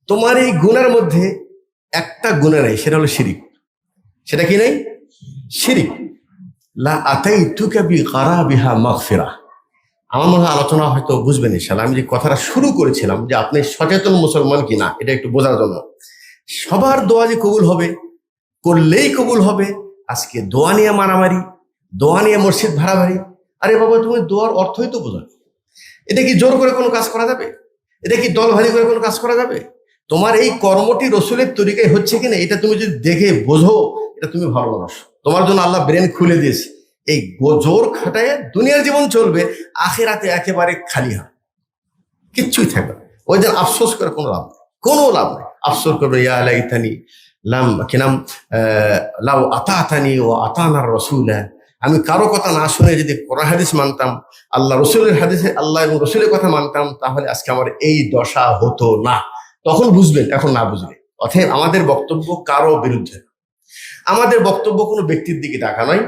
তোমার এই গুনার মধ্যে একটা গুনাহ নেই, সেটা হলো শিরিক। সেটা কি নেই? শিরিক। লা আতাইতুকা বিকারাবিহা মাগফিরা। আমার মনে হয় আলোচনা হয়তো বুঝবেন ইনশাআল্লাহ। আমি যে কথাটা শুরু করেছিলাম যে আপনি সচেতন মুসলমান কিনা, এটা একটু বোঝার জন্য। সবার দোয়া যে কবুল হবে, করলেই কবুল হবে, আজকে দোয়া নিয়ে মারামারি, দোয়া নিয়ে মসজিদ ভাড়াভাড়ি। আরে বাবা, তুমি দোয়ার অর্থই তো বোঝো। এটা কি জোর করে কোনো কাজ করা যাবে? এটা কি দল ভারী করে কোনো কাজ করা যাবে? তোমার এই কর্মটি রসুলের তরিকায় হচ্ছে কিনা, এটা তুমি যদি দেখে বোঝো, এটা তুমি ভালো মানুষ। তোমার জন্য আল্লাহ ব্রেন খুলে দিয়েছে। এই জোর খাটায় দুনিয়ার জীবন চলবে, আখিরাতে একেবারে খালি হয়, কিচ্ছুই থাকবে না। ওই দিন আফসোস করে কোনো লাভ নেই, কোনো লাভ নেই। আফসোস করবে, ইয়া লাইতানি কি নাম, লাউ আতাতানি ও আতানার রাসূলা, আমি কারো কথা না শুনে যদি কোরআন হাদিস মানতাম, আল্লাহ রসুলের হাদিসে আল্লাহ এবং রসুলের কথা মানতাম, তাহলে আজকে আমার এই দশা হতো না। তখন বুঝবেন, এখন না বুঝলে। অতএব আমাদের বক্তব্য কারো বিরুদ্ধে না, আমাদের বক্তব্য কোনো ব্যক্তির দিকে ডাকা নয়,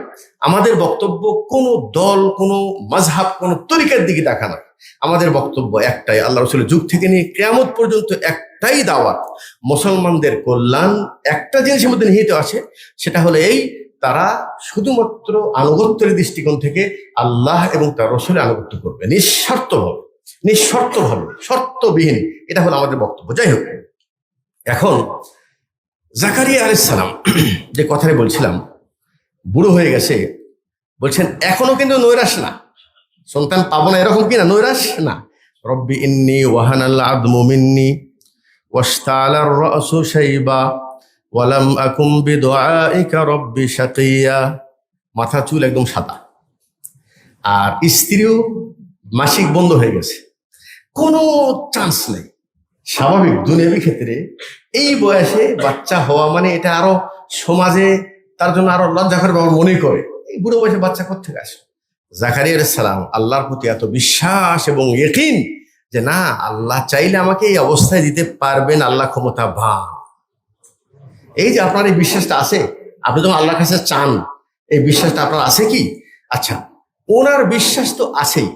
আমাদের বক্তব্য কোনো দল, কোনো মাযহাব, কোনো তরিকার দিকে ডাকা নয়। আমাদের বক্তব্য একটাই, আল্লাহ রসুলের যুগ থেকে নিয়ে কিয়ামত পর্যন্ত একটাই দাওয়াত, মুসলমানদের কল্যাণ একটা জিনিসের মধ্যে নিহিত আছে, সেটা হলো এই, তারা শুধুমাত্র আনুগত্যের দৃষ্টিকোণ থেকে আল্লাহ এবং তার রসুলের আনুগত্য করবে নিঃস্বার্থভাবে, নিঃশর্তভাবে, শর্তবিহীন। এটা হলো আমাদের বক্তব্য। যাই হোক, এখন জাকারিয়া আলাইহিস সালাম যে কথাটা বলছিলাম, বুড়ো হয়ে গেছে, বলছেন এখনো কিন্তু নৈরাশ না, সন্তান পাবো না এরকম কি না, নৈরাশ না। রব্বি ইন্নী ওয়াহানাল আযমু মিন্নি ওয়াশতালার রাসু শাইবা ওয়ালাম আকুম বিদুআইকা রব্বি শাকিয়া। মাথা চুল একদম সাদা, আর স্ত্রীও মাসিক বন্ধ হয়ে গেছে, কোনো চান্স নেই। স্বাভাবিক দুনিয়াবী ক্ষেত্রে এই বয়সে বাচ্চা হওয়া মানে এটা আরো সমাজে তার জন্য আরো লজ্জা করে বাবা মনে করে, এই বুড়ো বয়সে বাচ্চা কোত্থেকে আসে। জাকারিয়া আলাইহিস সালাম আল্লাহর প্রতি এত বিশ্বাস এবং ইয়াকিন যে না, আল্লাহ চাইলে আমাকে এই অবস্থায় দিতে পারবেন, আল্লাহ ক্ষমতাবান। এই যে আপনার এই বিশ্বাসটা আছে, আপনি যখন আল্লাহর কাছে চান, এই বিশ্বাসটা আপনার আছে কি? আচ্ছা, ওনার বিশ্বাস তো আছেই,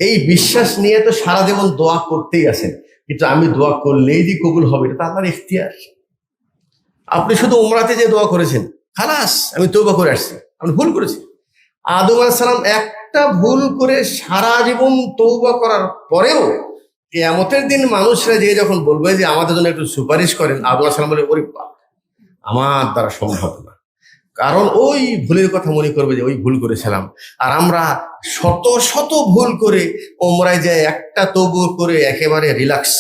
এই বিশ্বাস নিয়ে তো সারা জীবন দোয়া করতেই আছেন, কিন্তু আমি দোয়া করলেই যে কবুল হবে এটা তো আপনার ইখতিয়ার। আপনি শুধু উমরাতে যে দোয়া করেছেন, খালাস আমি তওবা করে আসছি, আপনি ভুল করেছেন। আদম আলাইহিস সালাম একটা ভুল করে সারা জীবন তওবা করার পরেও কিয়ামতের দিন মানুষরা যে যখন বলবে যে আমাদের জন্য একটু সুপারিশ করেন, আদম আলাইহিস সালাম বলে ওরে বাপ, আমার দ্বারা সম্ভব না। কারণ ওই ভুলের কথা মনে করবে যে ওই ভুল করেছিলাম। আর আমরা শত শত ভুল করে ওমরায় যায় একটা তওবা করে একেবারে রিল্যাক্স,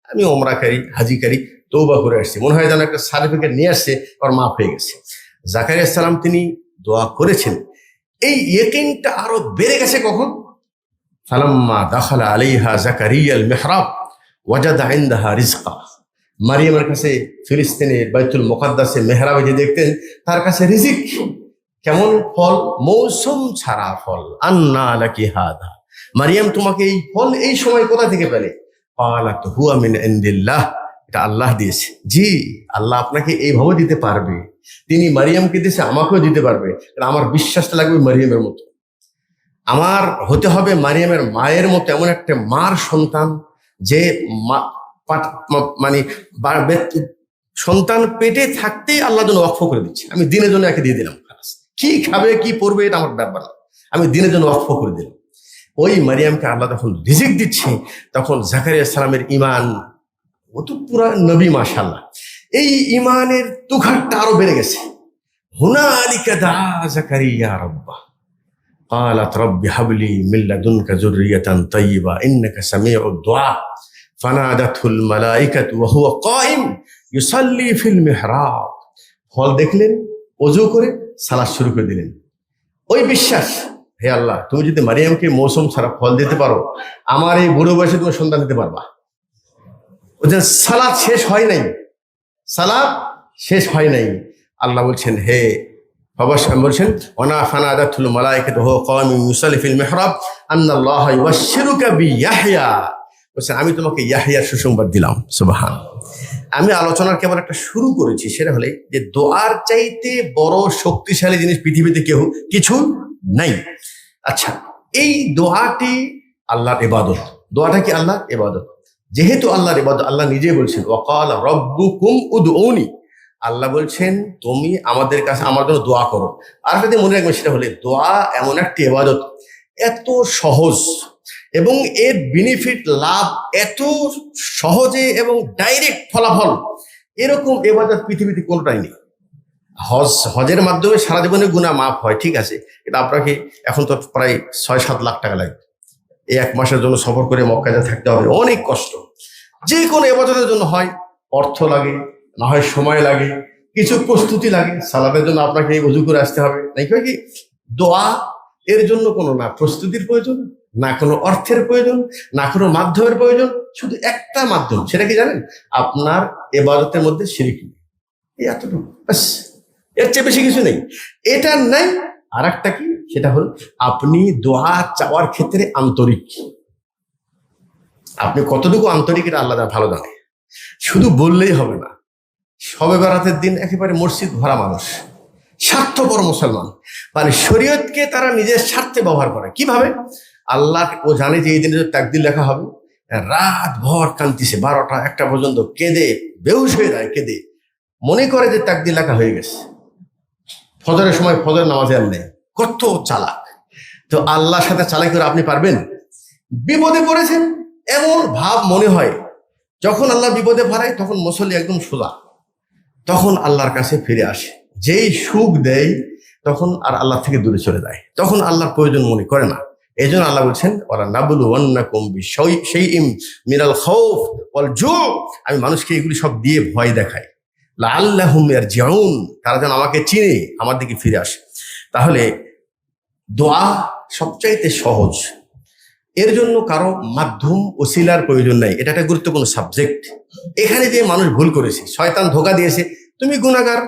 আমি ওমরাকারী হাজিকারী তওবা করে আসছি, মনে হয় যেন একটা সার্টিফিকেট নিয়ে আসছে, আর মাফ হয়ে গেছে। জাকারিয়া আলাইহিস সালাম তিনি দোয়া করেছেন, এই ইয়াকিনটা আরো বেড়ে গেছে কখন? ফালাম্মা দাখালা আলাইহা জাকারিয়াল মিহরাব ওয়াজাদা ইনদাহা রিজকা। মারিয়ামের কাছে ফিলিস্তিনের বাইতুল মুকাদ্দাসে মেহরাবে যে দেখতেন, তার কাছে রিজিক। কেমন ফল? মৌসুম ছাড়া ফল। আন্না লাকি হাদা, মারিয়াম তোমাকে এই ফল এই সময় কোথা থেকে পেলে? ক্বালাত হুয়া মিন ইনদিল্লাহ, এটা আল্লাহ দিয়েছে। জি, আল্লাহ আপনাকে এইভাবে দিতে পারবে, তিনি মারিয়ামকে দিয়েছে, আমাকেও দিতে পারবে। আমার বিশ্বাসটা লাগবে মারিয়ামের মতো, আমার হতে হবে মারিয়ামের মায়ের মতো, এমন একটা মার সন্তান যে মানে সন্তান পেটে থাকতেই আল্লাহ জন্য ওয়াকফ করে দিচ্ছে। আমি দিনের জন্য একে দিয়ে দিলাম, কি খাবে কি পড়বে এটা আমার ব্যাপার না, আমি দিনের জন্য ওয়াকফ করে দিলাম। ওই মারিয়ামকে আল্লাহ যখন রিজিক দিচ্ছে, তখন জাকারিয়া সালামের ইমান, ও তো পুরা নবী মাশাআল্লাহ, এই ইমানের তুখারটা আরো বেড়ে গেছে। হুনালিকা দা জাকারিয়া রাব্বা قالت رب هب لي من لدنك ذرية طيبة إنك سميع الدعاء فنادته الملائكة وهو قائم يصلي في المحراب। ফল দেখলেন, ওযু করে সালাত শুরু করে দিলেন। ওই বিশ্বাস, হে আল্লাহ তুমি যদি মারিয়ামকে মৌসুম ছাড়া ফল দিতে পারো, আমার এই বুড়ো বয়সে তুমি সন্তান দিতে পারবা। ওদের সালাত শেষ হয় নাই, সালাত শেষ হয় নাই। আল্লাহ বলছেন, হে বলছেন ওনা ফানাদাতুল মালাইকাতু ওয়া কাওয়ামিন ইউসাল্লি ফিল মিহরাব আন্নাল্লাহা ইউবাশশিরুকা বিয়াহইয়া। বলছেন আমি তোমাকে ইয়াহইয়ার সুসংবাদ দিলাম। সুবহান। আমি আলোচনার কেবল একটা শুরু করেছি, সেটা হলে যে দোয়ার চাইতে বড় শক্তিশালী জিনিস পৃথিবীতে কেউ কিছু নাই। আচ্ছা, এই দোয়াটি আল্লাহর ইবাদত। দোয়াটা কি আল্লাহর ইবাদত? যেহেতু আল্লাহর ইবাদত, আল্লাহ নিজে বলছেন ওয়াকালা রাব্বুকুম উদউনি, আল্লাহ বলছেন তুমি আমাদের কাছে আমার জন্য দোয়া করো। আর যদি মনে রাখবেন, সেটা হলে দোয়া এমন একটি ইবাদত, এত সহজ এবং এর বেনিফিট লাভ এত সহজে এবং ডাইরেক্ট ফলাফল, এরকম ইবাদত পৃথিবীতে কোনটাই নেই। হজের মাধ্যমে সারা জীবনের গুনাহ মাফ হয়, ঠিক আছে, এটা আপনাকে এখন তো প্রায় ৬-৭ লাখ টাকা লাগবে। এই 1 মাসের জন্য সফর করে মক্কায় থাকতে হবে, অনেক কষ্ট। যে কোনো ইবাদতের জন্য হয় অর্থ লাগে, না হয় সময় লাগে, কিছু প্রস্তুতি লাগে। সালাতের জন্য আপনাকে ওযু করে আসতে হবে, নাকি কি? দোয়া এর জন্য কোনো না প্রস্তুতির প্রয়োজন, না কোনো অর্থের প্রয়োজন, না কোনো মাধ্যমের প্রয়োজন, শুধু একটা মাধ্যম। সেটা কি জানেন? আপনার ইবাদতের মধ্যে শিরক নেই। এই এতটুকু ব্যাস, এর চেয়ে বেশি কিছু নেই। এটা নাই। আর একটা কি, সেটা হল আপনি দোয়া চাওয়ার ক্ষেত্রে আন্তরিক। আপনি কতটুকু আন্তরিক এটা আল্লাহ ভালো জানে। শুধু বললেই হবে না। শবে বরাতের দিন একেবারে মসজিদ ভরা মানুষ, স্বার্থপর মুসলমান, মানে শরীয়তকে তারা নিজের স্বার্থে ব্যবহার করে। কিভাবে? আল্লাহ ও জানে যে এই দিনে তাকদীর লেখা হবে, রাত ভর কান্দিছে, 12টা 1টা পর্যন্ত কেঁদে বেহুশ হয়ে যায়, কেঁদে মনে করে যে তাকদীর লেখা হয়ে গেছে। ফজরের সময় ফজর নামাজে আর নেই। কত চালাক! তো আল্লাহর সাথে চালাকি করে আপনি পারবেন? বিপদে পড়েছেন এমন ভাব মনে হয়, যখন আল্লাহ বিপদে পড়ায় তখন মুসল্লি একদম সোজা, তখন আল্লাহর কাছে ফিরে আসে। যেই সুখ দেয় তখন আর আল্লাহ থেকে দূরে চলে যায়, তখন আল্লাহর প্রয়োজন মনে করে না। এই জন্য আল্লাহ বলছেন, ওরা নাবলুওয়ান্নাকুম বিশাইইম মিনাল খাউফ ওয়াল জু', আমি মানুষকে এগুলি সব দিয়ে ভয় দেখাই, লাআল্লাহুম ইয়ারজিউন, তারা যেন আমাকে চিনে, আমার দিকে ফিরে আসে। তাহলে দোয়া সবচাইতে সহজ। এর জন্য কারো মাধ্যম ওসিলার প্রয়োজন নাই। এটা একটা গুরুত্বপূর্ণ সাবজেক্ট। এখানে যে মানুষ ভুল করেছে, শয়তান ধোকা দিয়েছে, তুমি গুনাহগার,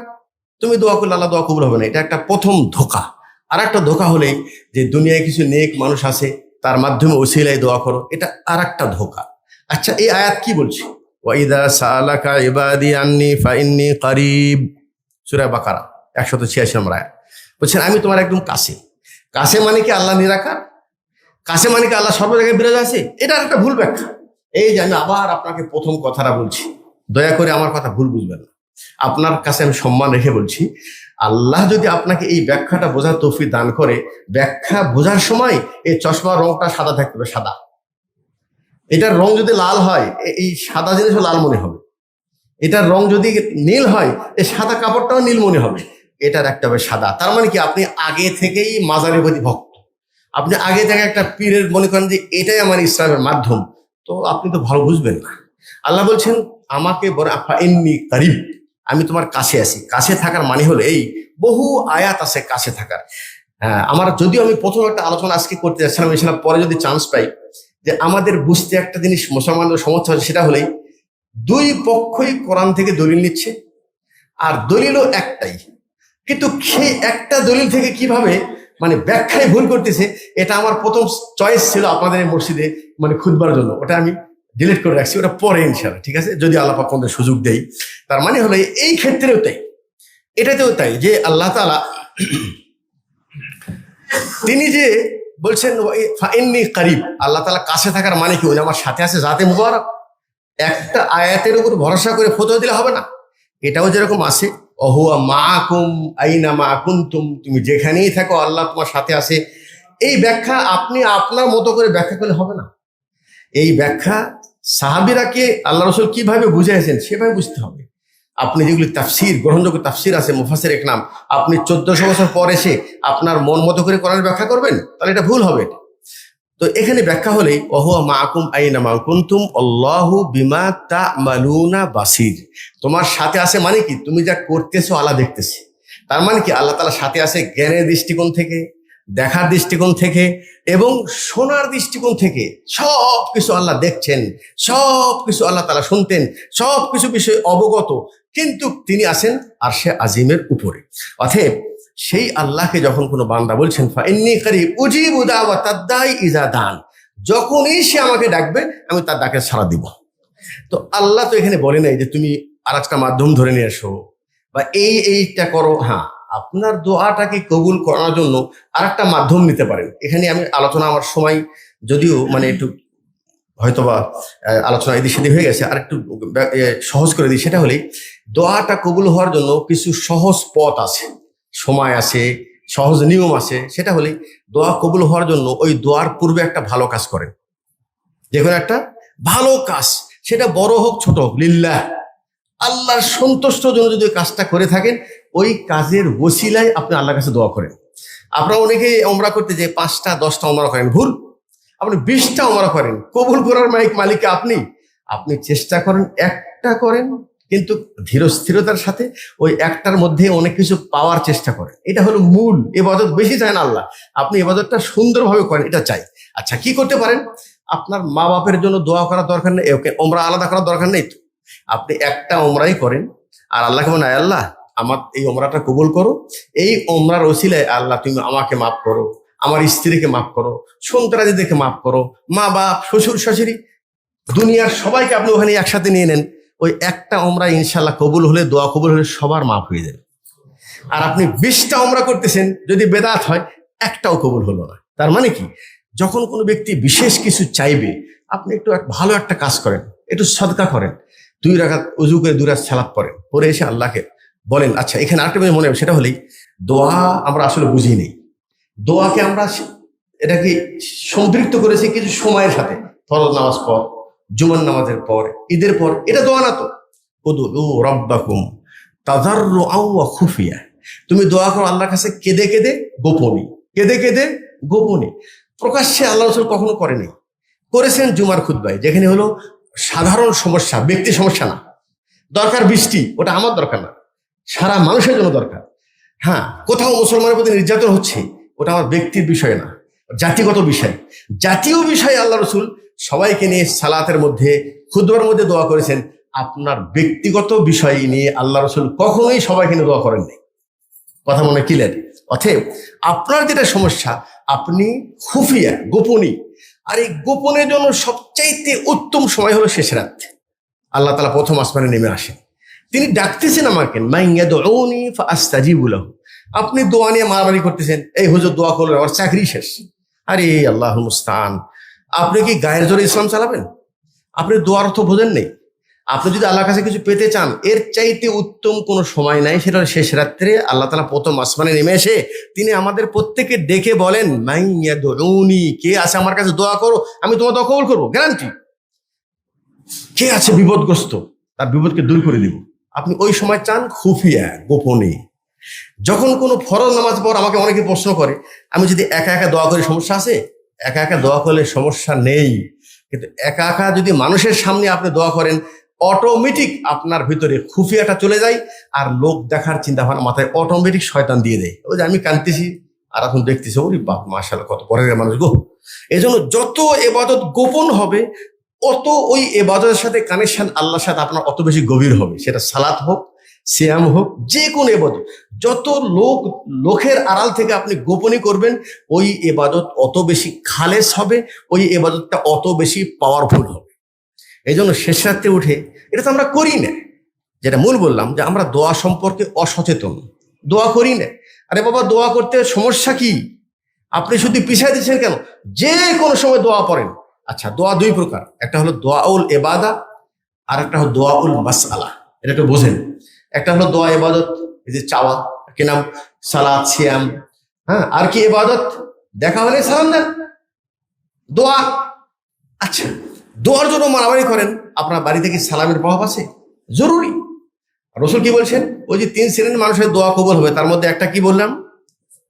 তুমি দোয়া করলে আল্লাহ দোয়া কবুল হবে না, এটা একটা প্রথম ধোকা। আর একটা ধোকা হলে যে দুনিয়ায় কিছু নেক মানুষ আছে, তার মাধ্যমে ওসিলায় দোয়া করো, এটা আর একটা ধোকা। আচ্ছা, এই আয়াত কি বলছে? ওয়াইদা সাআলাকা ইবাদি আন্নি ফাইন্নী কারিব, সূরা বাকারা 186 নম্বর আয়াত। বলছেন আমি তোমার একদম কাছে। কাছে মানে কি আল্লাহ নিরাকার? কাছে মানে কি আল্লাহ সর্ব জায়গায় বিরাজ আছে? এটা একটা ভুল ব্যাখ্যা। এই যে আমি আবার আপনাকে প্রথম কথাটা বলছি, দয়া করে আমার কথা ভুল বুঝবেন না। আপনার কাছে আমি সম্মান রেখে বলছি, আল্লাহ যদি আপনাকে এই ব্যাখ্যাটা বোঝার তৌফিক দান করে, ব্যাখ্যা বোঝার সময় এই চশমার রংটা সাদা থাকতে হবে, সাদা। এটার রং যদি লাল হয়, এই সাদা জিনিসও লাল মনে হবে। এটার রং যদি নীল হয়, এই সাদা কাপড়টাও নীল মনে হবে। এটার একটা হবে সাদা। তার মানে কি আপনি আগে থেকেই মাজারের প্রতি ভক্ত, আপনি আগে থেকে একটা পীরের মনে করেন যে এটাই আমার ইসলামের মাধ্যম, তো আপনি তো ভালো বুঝবেন না। আল্লাহ বলছেন আমাকে বলে ফাইন্নী কারিব, আমি তোমার কাছে আছি। কাছে থাকার মানে হলো এই, বহু আয়াত আছে কাছে থাকার। আমার যদিও আমি প্রথম একটা আলোচনা আজকে করতে যাচ্ছিলাম, এছাড়া পরে যদি চান্স পাই, যে আমাদের বুঝতে একটা জিনিস মুসলমানদের সমস্যা হচ্ছে, সেটা হলেই দুই পক্ষই কোরআন থেকে দলিল নিচ্ছে, আর দলিলও একটাই, কিন্তু সেই একটা দলিল থেকে কিভাবে মানে ব্যাখ্যায় ভুল করতেছে। এটা আমার প্রথম চয়েস ছিল আপনাদের এই মসজিদে মানে খুতবার জন্য, ওটা আমি ডিলিট করে রাখছি, ওটা পরে ইনশাআল্লাহ, ঠিক আছে, যদি আল্লাহ পাক আমাদের সুযোগ দেই। তার মানে হলো এই ক্ষেত্রেও তাই, এটাতেও তাই, যে আল্লাহ তাআলা তিনি যে বলছেন ফাইন্নী কারিব, আল্লাহ তাআলা কাছে থাকার মানে কি? উনি আমার সাথে আছে, জাতে মুবারক। একটা আয়াতের উপর ভরসা করে ফতোয়া দিলে হবে না। এটাও যেরকম আছে, অহুয়া মাআকুম আইনা মা কুনতুম, তুমি যেখানেই থাকো আল্লাহ তোমার সাথে আছে। এই ব্যাখ্যা আপনি আপনার মতো করে ব্যাখ্যা করলে হবে না। এই ব্যাখ্যা সাহাবীরাকে আল্লাহ রাসূল কিভাবে বুঝিয়েছেন সেভাবে বুঝতে হবে। আপনি যেগুলি তাফসির, গ্রহণযোগ্য তাফসির আছে, মুফাসসির একরাম, আপনি 1400 বছর পর এসে আপনার মন মতো করে কোরআনের ব্যাখ্যা করবেন, তাহলে এটা ভুল হবে। তো এখানে ব্যাখ্যা হলেই ওহুয়া মাআকুম আইনা মা কুনতুম আল্লাহু বিমা তা'মালুনা বাসির, তোমার সাথে আছে মানে কি? তুমি যা করতেছো আল্লাহ দেখতেছে। তার মানে কি আল্লাহ তাআলা সাথে আছে জ্ঞানের দৃষ্টিকোণ থেকে, দেখার দৃষ্টিকোণ থেকে এবং শোনার দৃষ্টিকোণ থেকে। সব কিছু আল্লাহ দেখছেন, সব কিছু আল্লাহ তাআলা শুনতেন, সব কিছু বিষয়ে অবগত, কিন্তু তিনি আছেন আরশে আজিমের উপরে। অতএব সেই আল্লাহকে যখন কোনো বান্দা বলছেন ফাইন্নী কারিব উজিবু দাওয়াতাদ দাঈ ইযা দান, যখনই সে আমাকে ডাকবে আমি তার ডাকে সাড়া দিব। তো আল্লাহ তো এখানে বলে নাই যে তুমি আর একটা মাধ্যম ধরে নিয়ে এসো বা এইটা করো। হ্যাঁ, আপনার দোয়াটাকে কবুল করার জন্য আর একটা মাধ্যম নিতে পারেন। এখানে আমি আলোচনা, আমার সময় যদিও মানে একটু হয়তোবা আলোচনা এদিক সেদিক হয়ে গেছে, আর একটু সহজ করে দিই। সেটা হলেই দোয়াটা কবুল হওয়ার জন্য কিছু সহজ পথ আছে, সময় আছে, সহজ নিয়ম আছে। সেটা হলে দোয়া কবুল হওয়ার জন্য ওই দোয়ার পূর্বে একটা ভালো কাজ করেন, যে কোনো একটা ভালো কাজ, সেটা বড় হোক ছোট হোক, লিল্লাহ আল্লাহর সন্তুষ্টর জন্য যদি ওই কাজটা করে থাকেন, ওই কাজের ওসিলায় আপনি আল্লাহর কাছে দোয়া করেন। আপনারা অনেকে ওমরা করতে যে 5টা 10টা ওমরা করেন, ভুল। আপনি 20টা ওমরা করেন, কবুল করার মালিক আপনি চেষ্টা করেন একটা করেন, কিন্তু ধীর স্থিরতার সাথে ওই একটার মধ্যে অনেক কিছু পাওয়ার চেষ্টা করেন। এটা হলো মূল ইবাদত। বেশি চায় না আল্লাহ, আপনি ইবাদতটা সুন্দরভাবে করেন, এটা চাই। আচ্ছা, কি করতে পারেন? আপনার মা বাপের জন্য দোয়া করার দরকার নেই, ওকে ওমরা আলাদা করার দরকার নেই তো। আপনি একটা ওমরাই করেন, আর আল্লাহকে বলেন, আয় আল্লাহ আমার এই ওমরাটা কবুল করো, এই ওমরার ওসিলায় আল্লাহ তুমি আমাকে মাফ করো, আমার স্ত্রীকে মাফ করো, সন্তানাদিদেরকে মাফ করো, মা বাপ শ্বশুর শাশুড়ি দুনিয়ার সবাইকে আপনি ওখানে একসাথে নিয়ে নেন। ওই একটা ওমরা ইনশাল্লাহ কবুল হলে, দোয়া কবুল হলে সবার মাফ হয়ে যাবে। আর আপনি 20টা ওমরা করতেছেন, যদি বেদাত হয় একটাও কবুল হলো না। তার মানে কি, যখন কোনো ব্যক্তি বিশেষ কিছু চাইবে, আপনি একটু ভালো একটা কাজ করেন, একটু সদকা করেন, 2 রাকাত উজু করে 2 রাকাত সালাত পড়েন, পরে এসে আল্লাহকে বলেন। আচ্ছা, এখানে আরেকটা মনে হবে, সেটা হলেই দোয়া আমরা আসলে বুঝি নেই। দোয়াকে আমরা এটাকে সম্পৃক্ত করেছি কিছু সময়ের সাথে, ফরজ নামাজ পর, জুমার নামাজের পর, ঈদের পর। এটা দোয়া না তো। উদউ রাব্বাকুম তাযাররুআন ওয়া খুফিয়া, তুমি দোয়া করো আল্লাহর কাছে কেঁদে কেঁদে গোপনে, কেঁদে কেঁদে গোপনে। প্রকাশ্যে আল্লাহ রাসূল কখনো করেনি। করেছেন জুমার খুতবায়, যেখানে হলো সাধারণ সমস্যা, ব্যক্তি সমস্যা না। দরকার বৃষ্টি, ওটা আমার দরকার না, সারা মানুষের জন্য দরকার। হ্যাঁ, কোথাও মুসলমানের প্রতি নির্যাতন হচ্ছে, ওটা আমার ব্যক্তির বিষয় না, জাতিগত বিষয়। জাতীয় বিষয়ে আল্লাহ রাসূল সবাইকে নিয়ে সালাতের মধ্যে, খুতবার মধ্যে দোয়া করেছেন। আপনার ব্যক্তিগত বিষয় নিয়ে আল্লাহ রাসূল কখনোই সবাইকে নিয়ে দোয়া করেননি। কথা মনে ক্লিয়ার? অতএব আপনার যেটা সমস্যা, আপনি খুফিয়া, গোপনী। আর এই গোপনের জন্য সবচাইতে উত্তম সময় হলো শেষ রাত। আল্লাহ তাআলা প্রথম আসমানে নেমে আসেন, তিনি ডাকতেছেন আমাকে, মান ইয়াদউনি ফাআস্তাজিবু লাহু। আপনি দোয়া নিয়ে মারামারি করতেছেন, এই হুজুর দোয়া করলেন আমার চাকরি শেষ। আরে আল্লাহুল মুস্তাআন, আপনি কি গায়ের জোরে ইসলাম চালাবেন? আপনি দোয়ার অর্থ বোঝেন নেই। আপনি যদি আল্লাহর কাছে কিছু পেতে চান, এর চাইতে উত্তম কোনো সময় নাই, সেটা শেষ রাত্রে। আল্লাহ তাআলা প্রথম আসমানে নেমে এসে তিনি আমাদের প্রত্যেককে ডেকে বলেন, মান ইয়াদউনি, কে আছে আমার কাছে দোয়া করো, আমি তোমার দোয়া কবুল করবো, গ্যারান্টি। কে আছে বিপদগ্রস্ত, তার বিপদকে দূর করে দিব। আপনি ওই সময় চান খুফিয়া, গোপনে। যখন কোনো ফরজ নামাজ পর আমাকে অনেকে প্রশ্ন করে, আমি যদি একা একা দোয়া করি সমস্যা আছে? একা একা দোয়া করলে সমস্যা নেই, কিন্তু একা একা যদি মানুষের সামনে আপনি দোয়া করেন, অটোমেটিক আপনার ভিতরে খুফিয়াটা চলে যায়, আর লোক দেখার চিন্তা ভাবনা মাথায় অটোমেটিক শয়তান দিয়ে দেয়। ওই যে আমি কাঁদতেছি আর এখন দেখতেছি, ওরে বাপ মাশাআল্লাহ কত পরের মানুষ গো। এই জন্য যত ইবাদত গোপন হবে, অত ওই ইবাদতের সাথে কানেকশন আল্লাহর সাথে আপনার অত বেশি গভীর হবে। সেটা সালাত হোক, সিয়াম হোক, যে কোনো ইবাদত। যত লোকের আড়াল থেকে আপনি গোপনে করবেন, ওই ইবাদত অত বেশি খালেস হবে, ওই ইবাদতটা অত বেশি পাওয়ারফুল হবে। এই জন্য শেষ রাত্রে উঠে, এটা তো আমরা করি না। যেটা মূল বললাম যে আমরা দোয়া সম্পর্কে অসচেতন, দোয়া করি না। আরে বাবা, দোয়া করতে সমস্যা কি? আপনি শুধু পিছাই দিচ্ছেন কেন? যে কোনো সময় দোয়া পড়েন। আচ্ছা, দোয়া 2 প্রকার, একটা হলো দোয়াউল ইবাদা, আর একটা হলো দোয়াউল মাসআলা। এটা একটু বোঝেন। একটা হলো দোয়া ইবাদত, এই যে চাওয়া, কি নাম, সালাত, সিয়াম। হ্যাঁ, আর কি ইবাদত? দেখা হলে সালাম দেন, দোয়া। আচ্ছা, দোয়ার জন্য মারামারি করেন, আপনার বাড়িতে কি সালামের প্রভাব আছে? জরুরি। রাসূল কি বলছেন? ওই যে 3 শ্রেণীর মানুষের দোয়া কবুল হবে, তার মধ্যে একটা কি বললাম?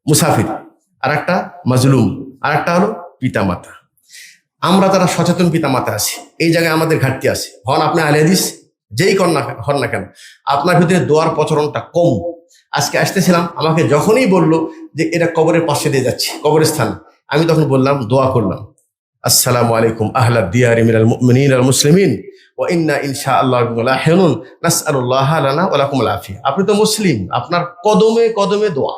মুসাফির, আর একটা মাজলুম, আর একটা হলো পিতামাতা। আমরা যারা সচেতন পিতামাতা আছি, এই জায়গায় আমাদের ঘাটতি আছে। হন আপনি আহলে হাদিস, যেই হন না কেন, আপনার ভিতরে দোয়ার প্রচলনটা কম। আজকে আসতেছিলাম, আমাকে যখনই বললো যে এটা কবরের পাশে দিয়ে যাচ্ছে, কবরস্থান, আমি তখন বললাম, দোয়া করলাম, আসসালামু আলাইকুম আহলা দিয়ারি মিনাল মুমিনিন ওয়াল মুসলিমিন ওয়া ইন্না ইনশাআল্লাহু লাহিনুন নাসআলুল্লাহ লানা ওয়া লাকুমুল আফিয়া। আপনি তো মুসলিম, আপনার কদমে কদমে দোয়া।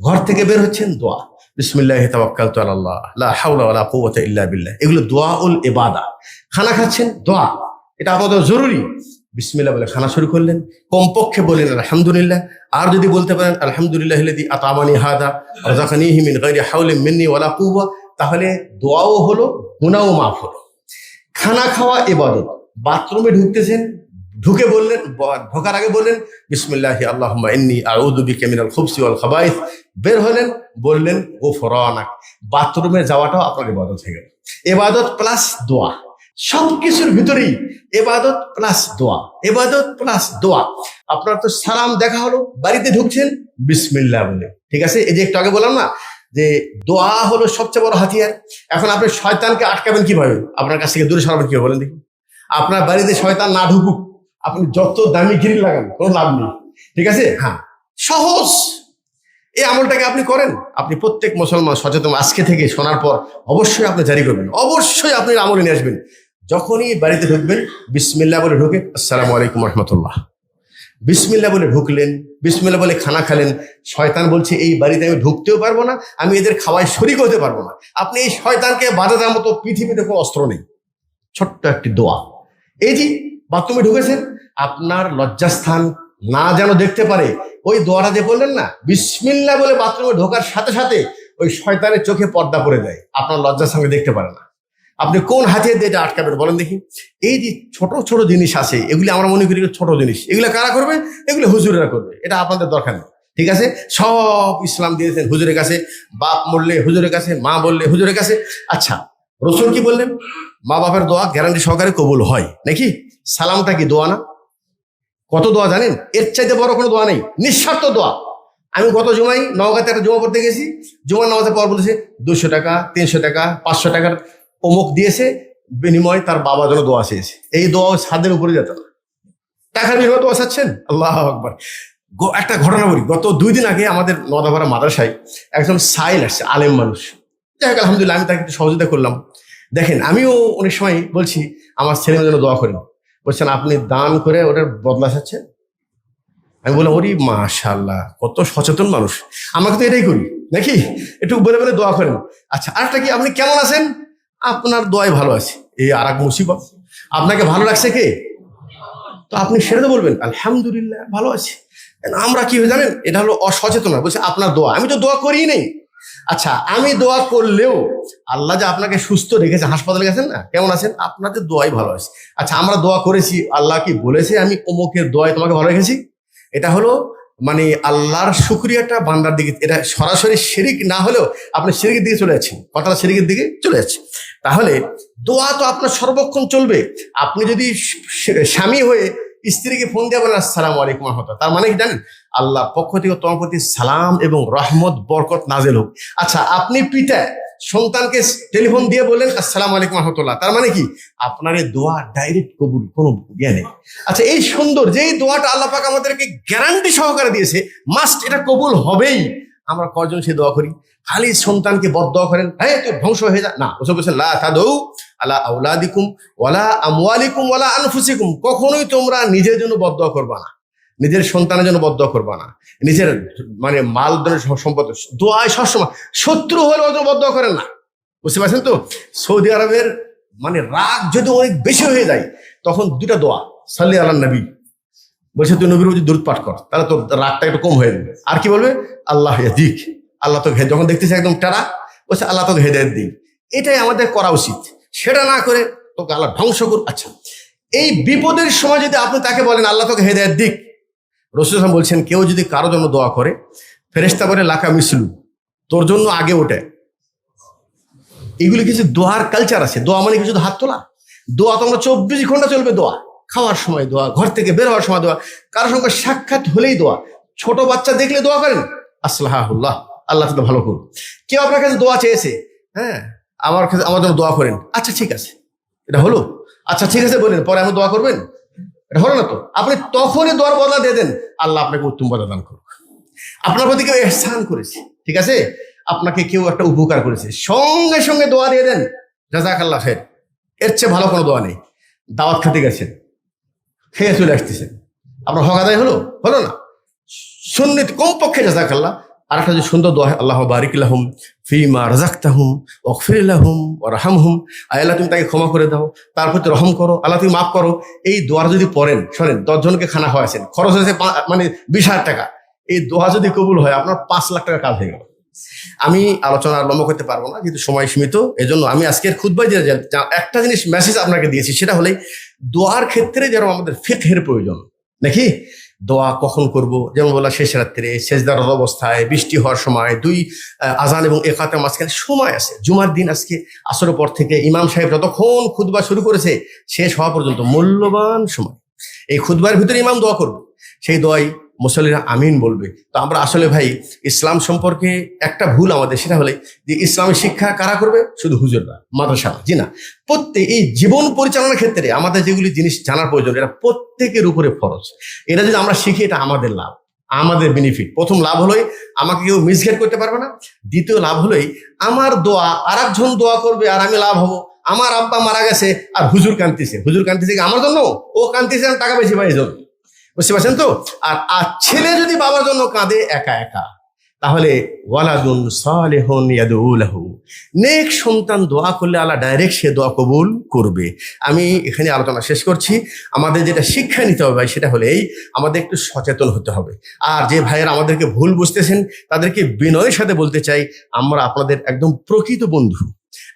ঘর থেকে বের হচ্ছেন, দোয়া, বিসমিল্লাহি তাওয়াক্কালতু আলাল্লাহ লা হাওলা ওয়ালা কুওয়াতা ইল্লা বিল্লাহ। এগুলো দোয়াউল ইবাদা। খানা খাচ্ছেন, দোয়া, এটা আপনাদের জরুরি। বিসমিল্লাহ বলে খানা শুরু করলেন, কমপক্ষে বলেন আলহামদুলিল্লাহ। আর যদি বলতে পারেন আলহামদুলিল্লাহিল্লাযী আতামানি হাদা ওয়া রাযাকানিহি মিন গায়রি হাওলিন মিন্নি ওয়ালা কুওয়া, তাহলে দোয়াও হলো, গুনাহও মাফ হলো। খানা খাওয়া ইবাদত। বাথরুমে ঢুকতেছেন, ঢুকে বললেন, ঢোকার আগে বললেন বিসমিল্লাহি আল্লাহুম্মা ইন্নী আউযু বিকা মিনাল খুবসি ওয়াল খাবাইস। বের হলেন, বললেন গুফরানাক। বাথরুমে যাওয়াটাও আপনার ইবাদত হয়ে গেল। ইবাদত প্লাস দোয়া, সবকিছুর ভিতরেই ইবাদত প্লাস দোয়া, ইবাদত প্লাস দোয়া। আপনার তো সালাম দেখা হলো, বাড়িতে ঢুকছেন বিসমিল্লাহ বলে, ঠিক আছে? এই যে একটু আগে বললাম না যে দোয়া হলো সবচেয়ে বড় হাতিয়ার। এখন আপনি শয়তানকে আটকাবেন কিভাবে? আপনার কাছ থেকে দূরে সরাবেন কিভাবে বলেন দেখি? আপনার বাড়িতে শয়তান না ঢুকুক, আপনি যত দামি গ্রিল লাগান, কোনো লাভ নেই, ঠিক আছে? হ্যাঁ, সহজ। এই আমলটাকে আপনি করেন। আপনি প্রত্যেক মুসলমান সচেতন, আজকে থেকে শোনার পর অবশ্যই আপনি জারি করবেন, অবশ্যই আপনি আমলে নিয়ে আসবেন। যখনই বাড়িতে ঢুকবেন বিসমিল্লাহ বলে ঢুকে, আসসালামু আলাইকুম রাহমাতুল্লাহ। বিসমিল্লাহ বলে ঢুকলেন, বিসমিল্লাহ বলে খানা খেলেন, শয়তান বলছে এই বাড়িতে আমি ঢুকতেও পারবো না, আমি এদের খাওয়ায় শরিক হতে পারবো না। আপনি এই শয়তানকে বাধা দেওয়ার মতো পৃথিবীতে কোনো অস্ত্র নেই। ছোট্ট একটি দোয়া। এই যে বাথরুমে ঢুকেছেন, আপনার লজ্জাস্থান না যেন দেখতে পারে, ওই দোয়াটা যে বললেন না, বিসমিল্লাহ বলে বাথরুমে ঢোকার সাথে সাথে ওই শয়তানের চোখে পর্দা পড়ে যায়, আপনার লজ্জার সঙ্গে দেখতে পারে না। আপনি কোন হাতে দিয়ে এটা আটকাবেন বলেন দেখি? এই যে ছোট ছোট জিনিস আছে, এগুলি আমরা মনে করি ছোট জিনিস, এগুলো কারা করবে? এগুলো হুজুরেরা করবে, এটা আপনাদের দরকার নেই। ঠিক আছে, সব ইসলাম দিয়েছেন হুজুরের কাছে, বাপ মরলে হুজুরের কাছে, মা বললে হুজুরের কাছে। আচ্ছা, রসুল কি বললেন? মা বাপের দোয়া গ্যারান্টি সহকারে কবুল হয় নাকি? সালামটা কি দোয়া না? কত দোয়া জানেন? এর চাইতে বড় কোনো দোয়া নেই, নিঃস্বার্থ দোয়া। আমি গত জুমাই নওগাঁতে একটা জমা পড়তে গেছি, জুমার নামাজের পর বলেছে 200 টাকা, 300 টাকা, 500 টাকার অমুক দিয়েছে, বিনিময়ে তার বাবা যেন দোয়া চেয়েছে। এই দোয়া ছাদের উপরে যেত না, টাকার বিনিময়ে দোয়া চাচ্ছেন। আল্লাহ আকবার। একটা ঘটনা বলি, গত 2 দিন আগে আমাদের নদাপাড়া মাদ্রাসায় একজন সাইল আসছে, আলেম মানুষ। যাই হোক, আলহামদুলিল্লাহ আমি তাকে একটু সহযোগিতা করলাম। দেখেন, আমিও অনেক সময় বলছি আমার ছেলেমেয়ের জন্য দোয়া করেন। বলছেন আপনি দান করে ওটার বদলা চাচ্ছেন। আমি বললাম ওরে মাশাআল্লাহ, কত সচেতন মানুষ, আমাকে তো এটাই করি নাকি, একটু বলে বলে দোয়া করেন। আচ্ছা, আরেকটা কি, আপনি কেমন আছেন? আপনার দোয়ায় ভালো আছে। এই আর এক মুসিবত, আপনাকে ভালো লাগছে কে? তো আপনি সেটা তো বলবেন আলহামদুলিল্লাহ ভালো আছি। আমরা কি হয় জানেন, এটা হলো অসচেতনতা। বলছে আপনার দোয়া, আমি তো দোয়া করিই নেই। আচ্ছা, আমি দোয়া করলেও আল্লাহ যে আপনাকে সুস্থ রেখেছে, হাসপাতালে গেছেন না, কেমন আছেন? আপনাদের দোয়াই ভালো আছে। আচ্ছা, আমরা দোয়া করেছি, আল্লাহ কি বলেছে আমি অমুকের দোয়ায় তোমাকে ভালো রেখেছি? এটা হলো মানে আল্লাহর শুকরিয়াটা বান্দার দিকে, এটা সরাসরি শিরিক না হলেও আপনি শিরিকের দিকে চলে যাচ্ছেন, কথাটা শিরিকের দিকে চলে যাচ্ছে। তাহলে দোয়া তো আপনার সর্বক্ষণ চলবে। আপনি যদি স্বামী হয়ে স্ত্রীকে ফোন দিয়ে বলেন আসসালামু আলাইকুম রহমতুল্লাহ, তার মানে কি জানেন? আল্লাহর পক্ষ থেকে তোমার প্রতি সালাম এবং রহমত বরকত নাজেল হোক। আচ্ছা, আপনি পিতা সন্তানকে টেলিফোন দিয়ে বললেন আসসালামু আলাইকুম রহমতুল্লাহ, তার মানে কি? আপনার এই দোয়া ডাইরেক্ট কবুল, কোনো ইয়ে নেই। আচ্ছা, এই সুন্দর যে এই দোয়াটা আল্লাহ পাক আমাদেরকে গ্যারান্টি সহকারে দিয়েছে, মাস্ট এটা কবুল হবেই। আমরা কয়জন সে দোয়া করি? খালি সন্তানকে বদদোয়া করেন, হ্যাঁ তুই ধ্বংস হয়ে যা, না। ওসব বলছেন লা তাদউ আলা আওলাদিকুম ওয়ালা আমওয়ালিকুম ওয়ালা আনফুসিকুম, কখনোই তোমরা নিজের জন্য বদদোয়া করবা না, নিজের সন্তানের জন্য বদদোয়া করবা না, নিজের মানে মাল সম্পদ দোয়ায় সবসময়। শত্রু হলে ওদের বদদোয়া করেন না, বুঝতে পারছেন তো? সৌদি আরবের মানে রাগ যদি অনেক বেশি হয়ে যায়, তখন 2টা দোয়া, সাল্লি আলা নবী, বলছে তুই নবীর প্রতি দরুদ পাঠ কর, তাহলে তোর রাগটা একটু কম হয়ে যাবে। আর কি বলবে? আল্লাহ ইয়াহদিক, আল্লাহ তোকে, যখন দেখতেছে একদম টেরা, বলছে আল্লাহ তোকে হেদায়েত দিক। এটাই আমাদের করা উচিত, সেটা না করে তোকে আল্লাহ ধ্বংস কর। আচ্ছা, এই বিপদের সময় যদি আপনি তাকে বলেন আল্লাহ তোকে হেদায়েত দিক, রাসূল সাল্লাল্লাহু আলাইহি ওয়াসাল্লাম বলছেন কেউ যদি কারোর জন্য দোয়া করে, ফেরেশতা বলে লাকা মিসলু, তোর জন্য আগে ওঠে। এগুলি কিছু দোয়ার কালচার আছে। দোয়া মানে কিছু হাত তোলা, দোয়া তোমরা 24 ঘন্টা চলবে। দোয়া খাওয়ার সময় দোয়া, ঘর থেকে বের হওয়ার সময় দোয়া, কারোর সঙ্গে সাক্ষাৎ হলেই দোয়া, ছোট বাচ্চা দেখলে দোয়া করেন আসলাহুল্লাহ, আল্লাহ তো ভালো করুন। কেউ আপনার কাছে দোয়া চেয়েছে, হ্যাঁ আমার কাছে, আমার জন্য দোয়া করেন, আচ্ছা ঠিক আছে, এটা হলো, আচ্ছা ঠিক আছে বলেন, পরে আমি দোয়া করবেন, এটা হলো না তো? আপনি তখনই দোয়ার বদলা দিয়ে দেন, আল্লাহ আপনাকে উত্তম বদলা দান করুক। আপনার প্রতি কেউ ইহসান করেছে, ঠিক আছে, আপনাকে কেউ একটা উপকার করেছে, সঙ্গে সঙ্গে দোয়া দিয়ে দেন জাযাকাল্লাহ খাইর। এর চেয়ে ভালো কোনো দোয়া নেই। দাওয়াত খেতে গেছেন, খেয়ে চলে আসতেছেন, আপনার হক আদায় হলো? হলো না। সুন্নত কমপক্ষে জাযাকাল্লাহ। আর একটা যে সুন্দর দোয়া, আল্লাহ বারিক লাহুম ফিমা রাযাকতাহুম ওয়াগফির লাহুম ওয়ারহামহুম, আল্লাহ তুমি তাকে ক্ষমা করে দাও, তার প্রতি রহম করো, আল্লাহ তুমি মাফ করো। এই দোয়া যদি পড়েন, শোনেন, 10 জনকে খানা খাওয়াছেন, খরচ হয়েছে মানে 20,000 টাকা, এই দোয়া যদি কবুল হয় আপনার 5 লাখ টাকা কাজ হয়ে গেল। আমি আলোচনা লম্বা করতে পারবো না, যেহেতু সময় সীমিত। এজন্য আমি আজকের খুতবায় যে একটা জিনিস মেসেজ আপনাকে দিয়েছি, সেটা হলে দোয়ার ক্ষেত্রে যেন আমাদের ফিকহের প্রয়োজন নাকি। দোয়া কখন করব? যেমন বলা শেষ রাত্রে, সেজদার অবস্থায়, বৃষ্টি হওয়ার সময়, 2 আজান এবং একাতের মাঝখানে সময় আছে। জুমার দিন আজকে আসরের পর থেকে ইমাম সাহেব যতক্ষণ খুতবা শুরু করেছে শেষ হওয়া পর্যন্ত মূল্যবান সময়। এই খুতবার ভিতরে ইমাম দোয়া করবে, সেই দোয়াই মুসল্লিরা আমিন বলবে। তো আমরা আসলে ভাই ইসলাম সম্পর্কে একটা ভুল আমাদের, সেটা হলে যে ইসলামের শিক্ষা কারা করবে? শুধু হুজুররা, মাদ্রাসা, জি না। প্রত্যেক এই জীবন পরিচালনার ক্ষেত্রে আমাদের যেগুলি জিনিস জানার প্রয়োজন, এটা প্রত্যেকের উপরে ফরজ। এটা যদি আমরা শিখি, এটা আমাদের লাভ, আমাদের বেনিফিট। প্রথম লাভ হলোই আমাকে কেউ মিসগাইড করতে পারবে না। দ্বিতীয় লাভ হলোই আমার দোয়া আর একজন দোয়া করবে আর আমি লাভ হবো। আমার আব্বা মারা গেছে আর হুজুর কাঁদতেছে, হুজুর কাঁদতেছে আমার জন্য, ও কাঁদতেছে টাকা বেশি পাই এই জন্য। বুঝতে পারছেন তো? আর ছেলে যদি বাবার জন্য কাঁদে একা একা, তাহলে ওয়ালাদুন সালিহুন ইয়াদউ লাহু, নেক সন্তান দোয়া করলে আল্লাহ ডাইরেক্ট সে দোয়া কবুল করবে। আমি এখানে আলোচনা শেষ করছি। আমাদের যেটা শিক্ষা নিতে হবে ভাই, সেটা হলে এই, আমাদের একটু সচেতন হতে হবে। আর যে ভাইয়েরা আমাদেরকে ভুল বুঝতেছেন, তাদেরকে বিনয়ের সাথে বলতে চাই, আমরা আপনাদের একদম প্রকৃত বন্ধু।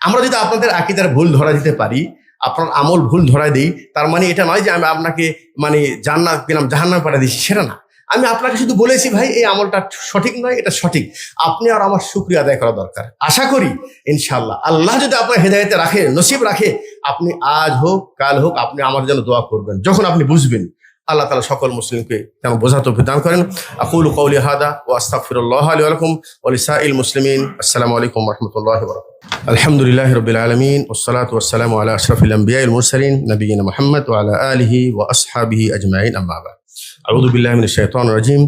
আমরা যদি আপনাদের আকীদার ভুল ধরা দিতে পারি, আপনার আমল ভুল ধরায় দিই, তার মানে এটা নয় যে আমি আপনাকে মানে জান্নাত পেলাম জাহান্নাম পাঠিয়ে দিচ্ছি, সেটা না। আমি আপনাকে শুধু বলেছি ভাই এই আমলটা সঠিক নয়, এটা সঠিক, আপনি আর আমার শুকরিয়া আদায় করা দরকার। আশা করি ইনশাআল্লাহ আল্লাহ যদি আপনার হেদায়েতে রাখে, নসিব রাখে, আপনি আজ হোক কাল হোক আপনি আমার জন্য দোয়া করবেন যখন আপনি বুঝবেন। আল্লাহ তাআলা সকল মুসলিমকে যেন বোঝা তৌফিক দান করেন। আকুলু কওলি হাদা ওয়া আস্তাগফিরুল্লাহ লি ওয়া লাকুম ওয়া লিসাইল মুসলিমিন। আসসালামু আলাইকুম ওয়া রাহমাতুল্লাহি ওয়া বারাকাতুহু। আলহামদুলিল্লাহি রাব্বিল আলামিন ওয়াসসালাতু ওয়াসসালামু আলা আশরাফিল আমবিয়াইল মুরসালিন নবিয়িনা মুহাম্মদ ওয়া আলা আলিহি ওয়া আসহাবিহি আজমাইন, আম্মা বা'দ। أعوذ بالله من الشيطان الرجيم.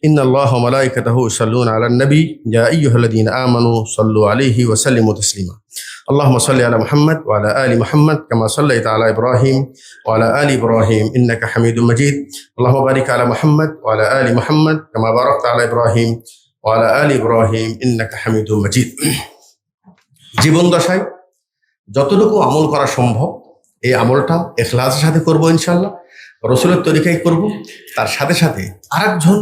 إن الله وملائكته يصلون على النبي يا أيها الذين آمنوا صلوا عليه وسلموا تسليما. اللهم صل على محمد وعلى آل محمد كما صليت على إبراهيم وعلى آل إبراهيم إنك حميد مجيد. اللهم بارك على محمد وعلى آل محمد كما باركت على إبراهيم وعلى آل إبراهيم إنك حميد مجيد. জীবন দশায় যতটুকু আমল করা সম্ভব এই আমলটা ইখলাসের সাথে করব ইনশাআল্লাহ, রসুলের তরিকায় করব। তার সাথে সাথে আরেকজন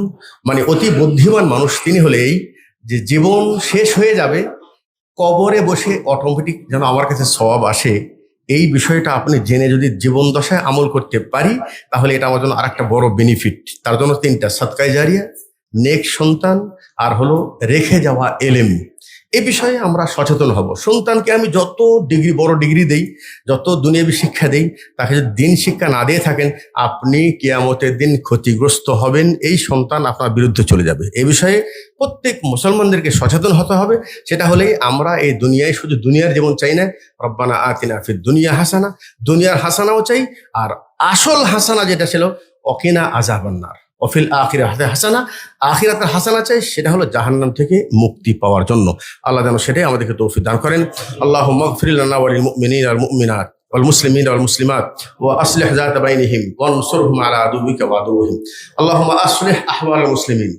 মানে অতি বুদ্ধিমান মানুষ, তিনি হলে এই যে জীবন শেষ হয়ে যাবে, কবরে বসে অটোমেটিক যেন আমার কাছে সওয়াব আসে, এই বিষয়টা আপনি জেনে যদি জীবন দশায় আমল করতে পারি, তাহলে এটা আমার জন্য আরেকটা বড় বেনিফিট। তার জন্য তিনটা: সাদকায়ে জারিয়া, নেক সন্তান, আর হলো রেখে যাওয়া এলেম। এই বিষয়ে আমরা সচেতন হব। সন্তানকে আমি যত ডিগ্রি, বড় ডিগ্রি দেই, যত দুনিয়াবী শিক্ষা দেই, তাকে যদি দিন শিক্ষা না দিয়ে থাকেন, আপনি কিয়ামতের দিন ক্ষতিগ্রস্ত হবেন, এই সন্তান আপনার বিরুদ্ধে চলে যাবে। এই বিষয়ে প্রত্যেক মুসলমানদেরকে সচেতন হতে হবে। সেটা হলেই আমরা এই দুনিয়ায় শুধু দুনিয়ার জীবন চাই না, রব্বানা আতিনা ফিদ দুনিয়া হাসানা, দুনিয়ার হাসানাও চাই, আর আসল হাসানা যেটা ছিল ওয়াকিনা আযাবান নার, অফিল আখিরাতে হাসানা, আখিরাতের হাসানা চাই, সেটা হলো জাহান্নাম থেকে মুক্তি পাওয়ার জন্য। আল্লাহ যেন সেটাই আমাদেরকে তৌফিক দান করেন। আল্লাহুম্মা গফির লানা ওয়া লিল মুমিনিনা ওয়াল মুমিনাত ওয়াল মুসলিমিনা ওয়াল মুসলিমাত ওয়া আসলিহ যাতা বাইনিহিম ওয়ানসুরহুম আলা আদুবিকা ওয়া আদুওয়িহিম। আল্লাহুম্মা আসলিহ আহওয়ালাল মুসলিমিন,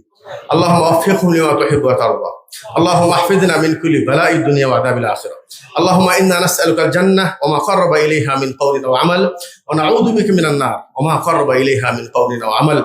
আল্লাহুম্মা ওয়াফফিকহুম লিমা তুহিব্বু ওয়া তারদা, আল্লাহুম্মা আহফিযনা মিন কুল্লি বালাইদ দুনিয়া ওয়া আযাবিল আখিরাহ। আল্লাহুম্মা ইন্না নাসআলুকাল জান্নাহ ওয়া মা ক্বাররাবা ইলাইহা মিন কওলিন ওয়া আমাল ওয়া নাউযু বিকা মিনান নার ওয়া মা ক্বাররাবা ইলাইহা মিন কওলিন ওয়া আমাল।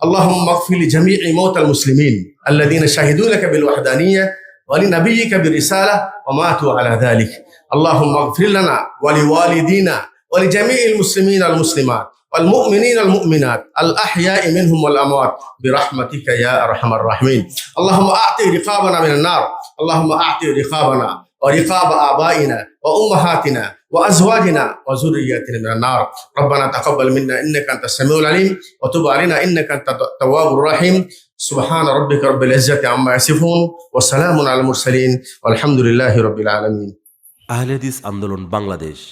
اللهم اغفر لجميع موتى المسلمين الذين شهدوا لك بالوحدانية ولنبيك بالرسالة وماتوا على ذلك. اللهم اغفر لنا ولوالدينا ولجميع المسلمين والمسلمات والمؤمنين والمؤمنات الأحياء منهم والأموات برحمتك يا أرحم الراحمين. اللهم أعطي رقابنا من النار، اللهم أعطي رقابنا ورقاب آبائنا وأمهاتنا وأزواجنا وذرياتنا من النار. ربنا تقبل منا إنك أنت السميع العليم وتب علينا إنك أنت التواب الرحيم. سبحان ربك رب العزة عما يصفون وسلام على المرسلين والحمد لله رب العالمين. আহলে হাদিস আন্দোলন বাংলাদেশ।